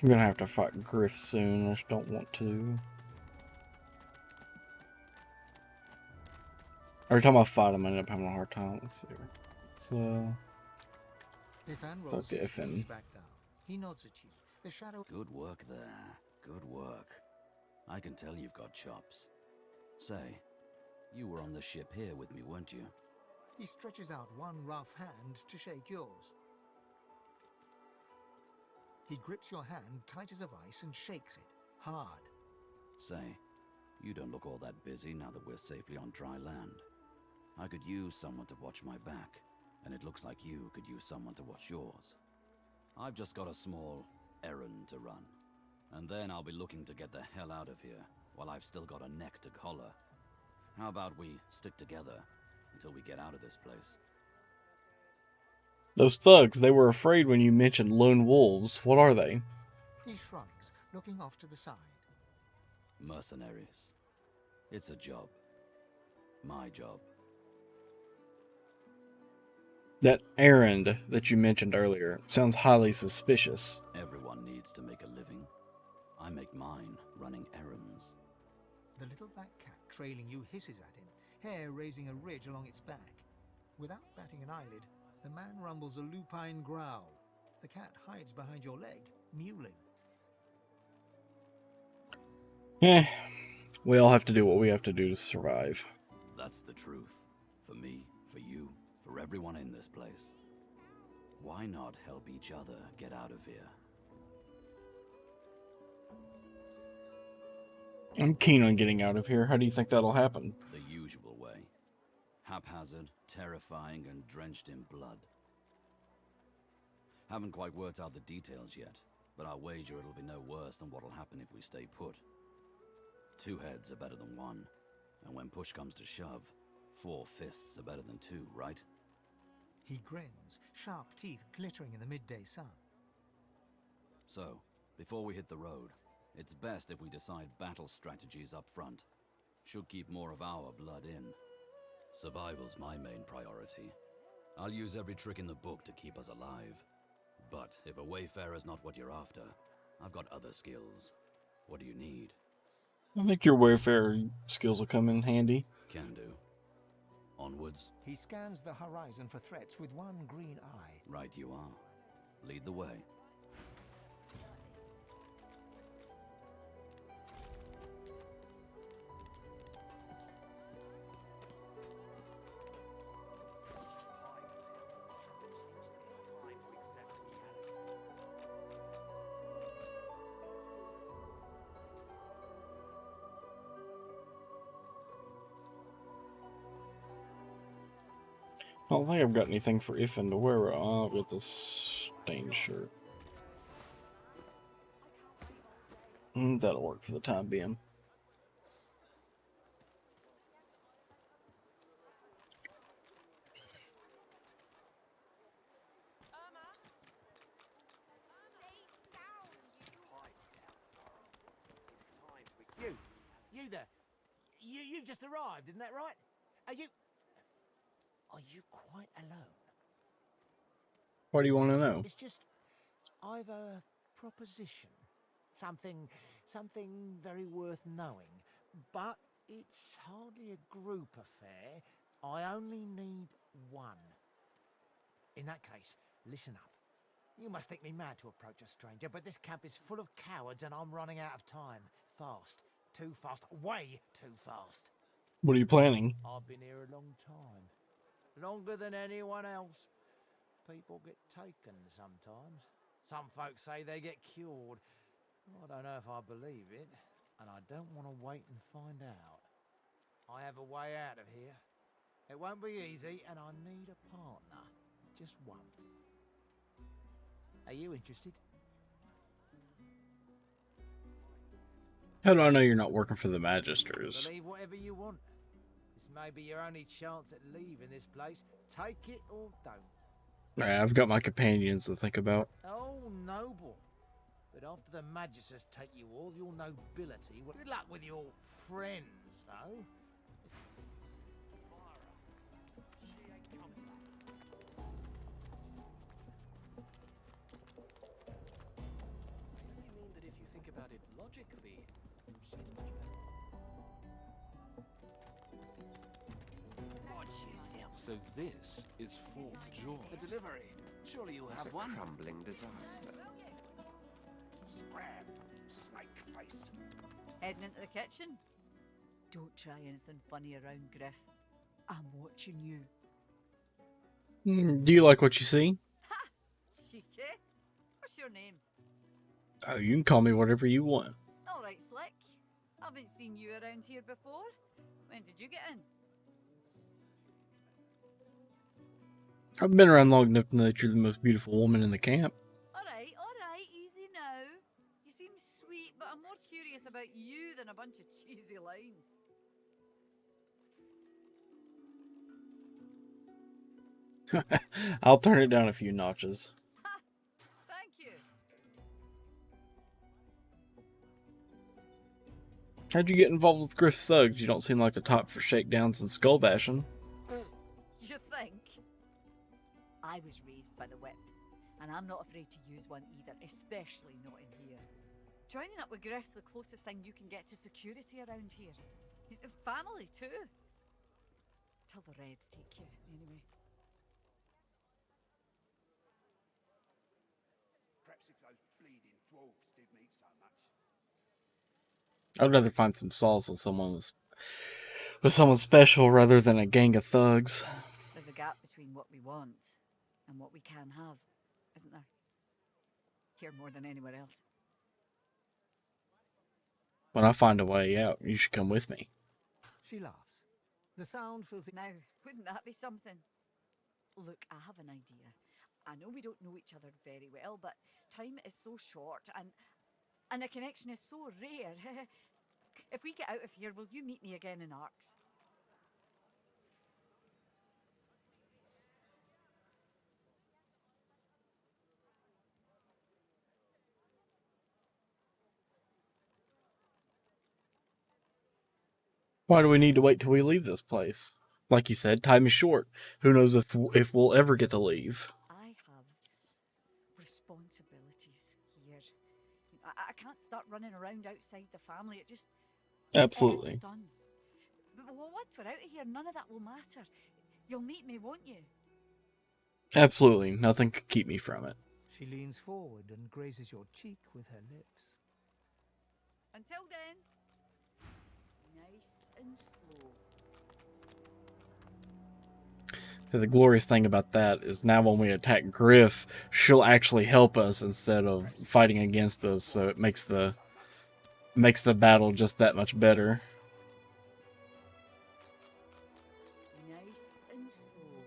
I'm gonna have to fight Griff soon. I just don't want to. Every time I fight him, I end up having a hard time. Let's see. Talk to Ifin. Back down. He nods at you. The shadow. Good work there. Good work. I can tell you've got chops. Say, you were on the ship here with me, weren't you? He stretches out one rough hand to shake yours. He grips your hand tight as a vice and shakes it, hard. Say, you don't look all that busy now that we're safely on dry land. I could use someone to watch my back, and it looks like you could use someone to watch yours. I've just got a small errand to run. And then I'll be looking to get the hell out of here while I've still got a neck to collar. How about we stick together until we get out of this place? Those thugs, they were afraid when you mentioned lone wolves. What are they? He shrugs, looking off to the side. Mercenaries. It's a job. My job. That errand that you mentioned earlier sounds highly suspicious. Everyone needs to make a living. I make mine running errands. The little black cat trailing you hisses at him, hair raising a ridge along its back. Without batting an eyelid, the man rumbles a lupine growl. The cat hides behind your leg, mewling. We all have to do what we have to do to survive. That's the truth. For me, for you, for everyone in this place. Why not help each other get out of here? I'm keen on getting out of here. How do you think that'll happen? The usual way. Haphazard, terrifying, and drenched in blood. Haven't quite worked out the details yet, but I wager it'll be no worse than what'll happen if we stay put. 2 heads are better than 1, and when push comes to shove, 4 fists are better than 2, right? He grins, sharp teeth glittering in the midday sun. So, before we hit the road, it's best if we decide battle strategies up front. Should keep more of our blood in. Survival's my main priority. I'll use every trick in the book to keep us alive. But if a wayfarer's not what you're after, I've got other skills. What do you need? I think your wayfarer skills will come in handy. Can do. Onwards. He scans the horizon for threats with one green eye. Right you are. Lead the way. I don't think I've got anything for Ifin to wear. I'll get this stained shirt. That'll work for the time being. You there. You've just arrived, isn't that right? Are you quite alone? What do you want to know? It's just, I've a proposition. Something very worth knowing. But it's hardly a group affair. I only need one. In that case, listen up. You must think me mad to approach a stranger, but this camp is full of cowards and I'm running out of time. Fast. Too fast. Way too fast. What are you planning? I've been here a long time. Longer than anyone else. People get taken sometimes. Some folks say they get cured. I don't know if I believe it, and I don't want to wait and find out. I have a way out of here. It won't be easy, and I need a partner. Just one. Are you interested? How do I know you're not working for the Magisters? Believe whatever you want. This may be your only chance at leaving this place. Take it or don't. I've got my companions to think about. Oh, noble. But after the Magisters take you all your nobility, well, good luck with your friends, though. I mean that if you think about it logically, she's much better. Watch yourself. So this is Fort Joy. A delivery. Surely you'll have one. Crumbling disaster. Scram, snake face. Heading into the kitchen? Don't try anything funny around, Griff. I'm watching you. Do you like what you see? Ha! Cheeky. What's your name? Oh, you can call me whatever you want. All right, Slick. Haven't seen you around here before. When did you get in? I've been around long enough to know that you're the most beautiful woman in the camp. All about you than a bunch of cheesy lines. I'll turn it down a few notches. Thank you. How'd you get involved with Griff Suggs? You don't seem like a top for shakedowns and skull bashing. You think? I was raised by the whip, and I'm not afraid to use one either, especially not in here. Joining up with Griff's the closest thing you can get to security around here. Family, too. Till the Reds take you, anyway. Perhaps if those bleeding dwarves did meet so much. I'd rather find some sauce with someone special rather than a gang of thugs. There's a gap between what we want and what we can have, isn't there? Here more than anywhere else. When I find a way out, you should come with me. She laughs. The sound fills Now, wouldn't that be something? Look, I have an idea. I know we don't know each other very well, but time is so short and a connection is so rare. If we get out of here, will you meet me again in Arcs? Why do we need to wait till we leave this place? Like you said, time is short. Who knows if we'll ever get to leave? I have responsibilities here. I can't start running around outside the family. It just... Absolutely. It isn't done. But once we're out of here, none of that will matter. You'll meet me, won't you? Absolutely. Nothing could keep me from it. She leans forward and grazes your cheek with her lips. Until then, nice and slow. The glorious thing about that is now when we attack Griff, she'll actually help us instead of fighting against us, so it makes the battle just that much better. Nice and slow.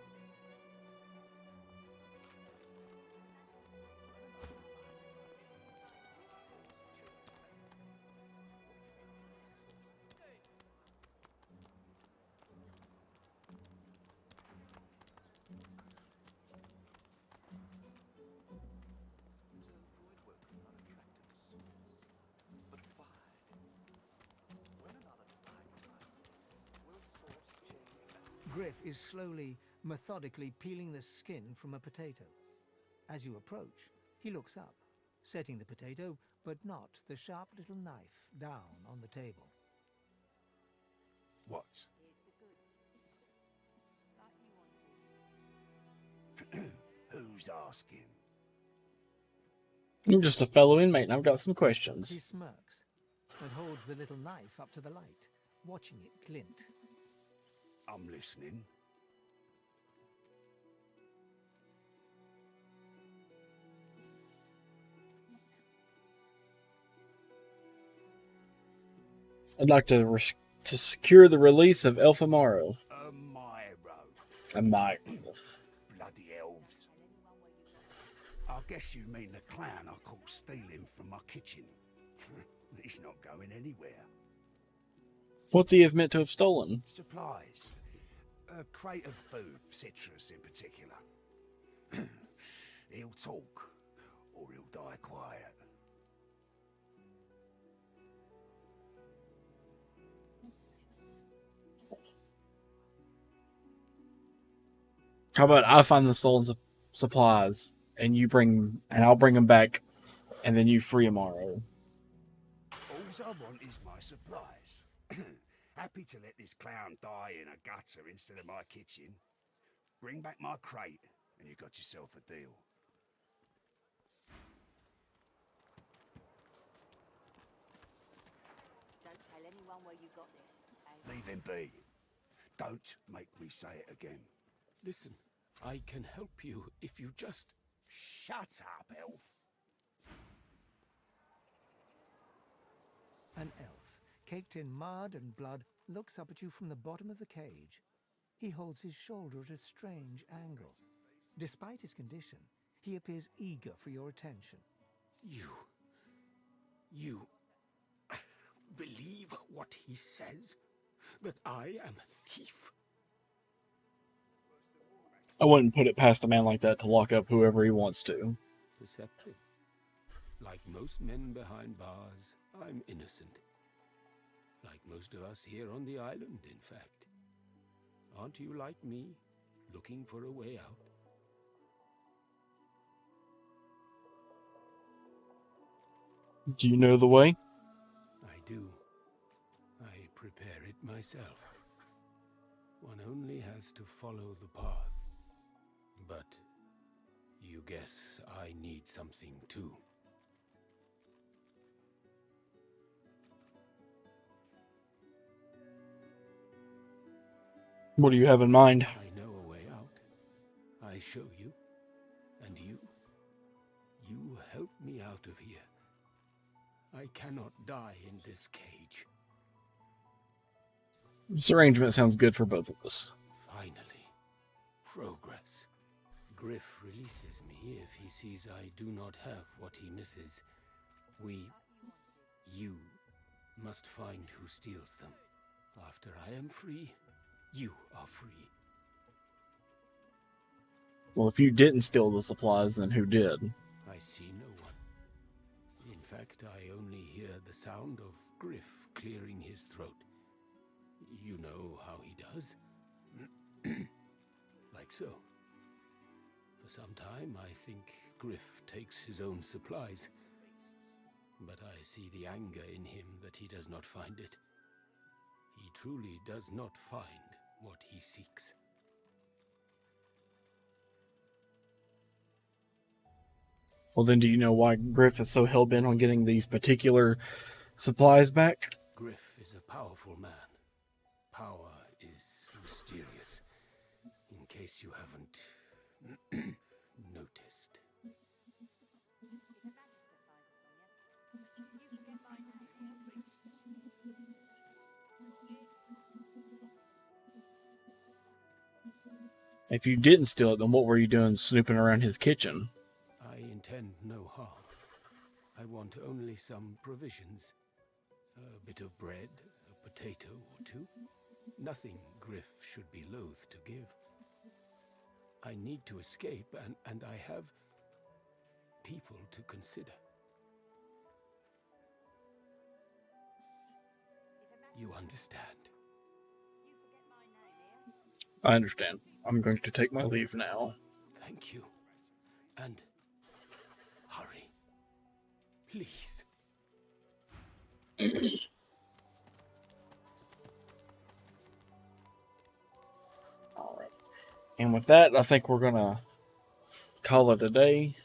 Griff is slowly, methodically peeling the skin from a potato. As you approach, he looks up, setting the potato, but not the sharp little knife, down on the table. What? Who's asking? I'm just a fellow inmate and I've got some questions. He smirks and holds the little knife up to the light, watching it glint. I'm listening. I'd like to secure the release of Elfamaro. A Myro. Bloody elves. I guess you mean the clown I caught stealing from my kitchen. He's not going anywhere. What's he have meant to have stolen? Supplies. A crate of food, citrus in particular. He'll talk, or he'll die quiet. How about I find the stolen supplies and I'll bring them back, and then you free Amaro. All I want is my supplies. Happy to let this clown die in a gutter instead of my kitchen. Bring back my crate, and you got yourself a deal. Don't tell anyone where you got this. Leave him be. Don't make me say it again. Listen, I can help you if you just... Shut up, elf. An elf, caked in mud and blood, looks up at you from the bottom of the cage. He holds his shoulder at a strange angle. Despite his condition, he appears eager for your attention. You... believe what he says? That I am a thief? I wouldn't put it past a man like that to lock up whoever he wants to. Deceptive. Like most men behind bars, I'm innocent. Like most of us here on the island, in fact. Aren't you like me, looking for a way out? Do you know the way? I do. I prepare it myself. One only has to follow the path. But you guess I need something too. What do you have in mind? I know a way out. I show you. And you help me out of here. I cannot die in this cage. This arrangement sounds good for both of us. Finally. Progress. Griff releases me if he sees I do not have what he misses. You must find who steals them. After I am free, you are free. Well, if you didn't steal the supplies, then who did? I see no one. In fact, I only hear the sound of Griff clearing his throat. You know how he does? Like so. For some time, I think Griff takes his own supplies. But I see the anger in him that he does not find it. He truly does not find what he seeks. Well, then do you know why Griff is so hell-bent on getting these particular supplies back? Griff is a powerful man. Power is mysterious, in case you haven't noticed. If you didn't steal it, then what were you doing snooping around his kitchen? I intend no harm. I want only some provisions. A bit of bread, a potato or two. Nothing Griff should be loath to give. I need to escape, and I have people to consider. You understand? I understand. I'm going to take my leave now. Thank you. And hurry. Please. Alright. And with that, I think we're going to call it a day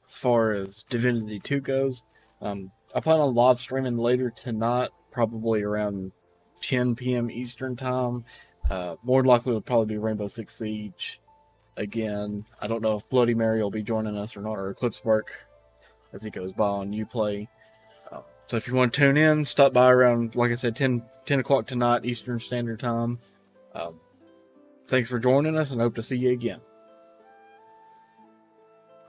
as far as Divinity 2 goes. I plan on live streaming later tonight, probably around 10 p.m. Eastern Time. More than likely, it'll probably be Rainbow Six Siege again. I don't know if Bloody Mary will be joining us or not, or Eclipse Bark as he goes by on Uplay. So if you want to tune in, stop by around, like I said, 10 o'clock tonight Eastern Standard Time. Thanks for joining us, and hope to see you again.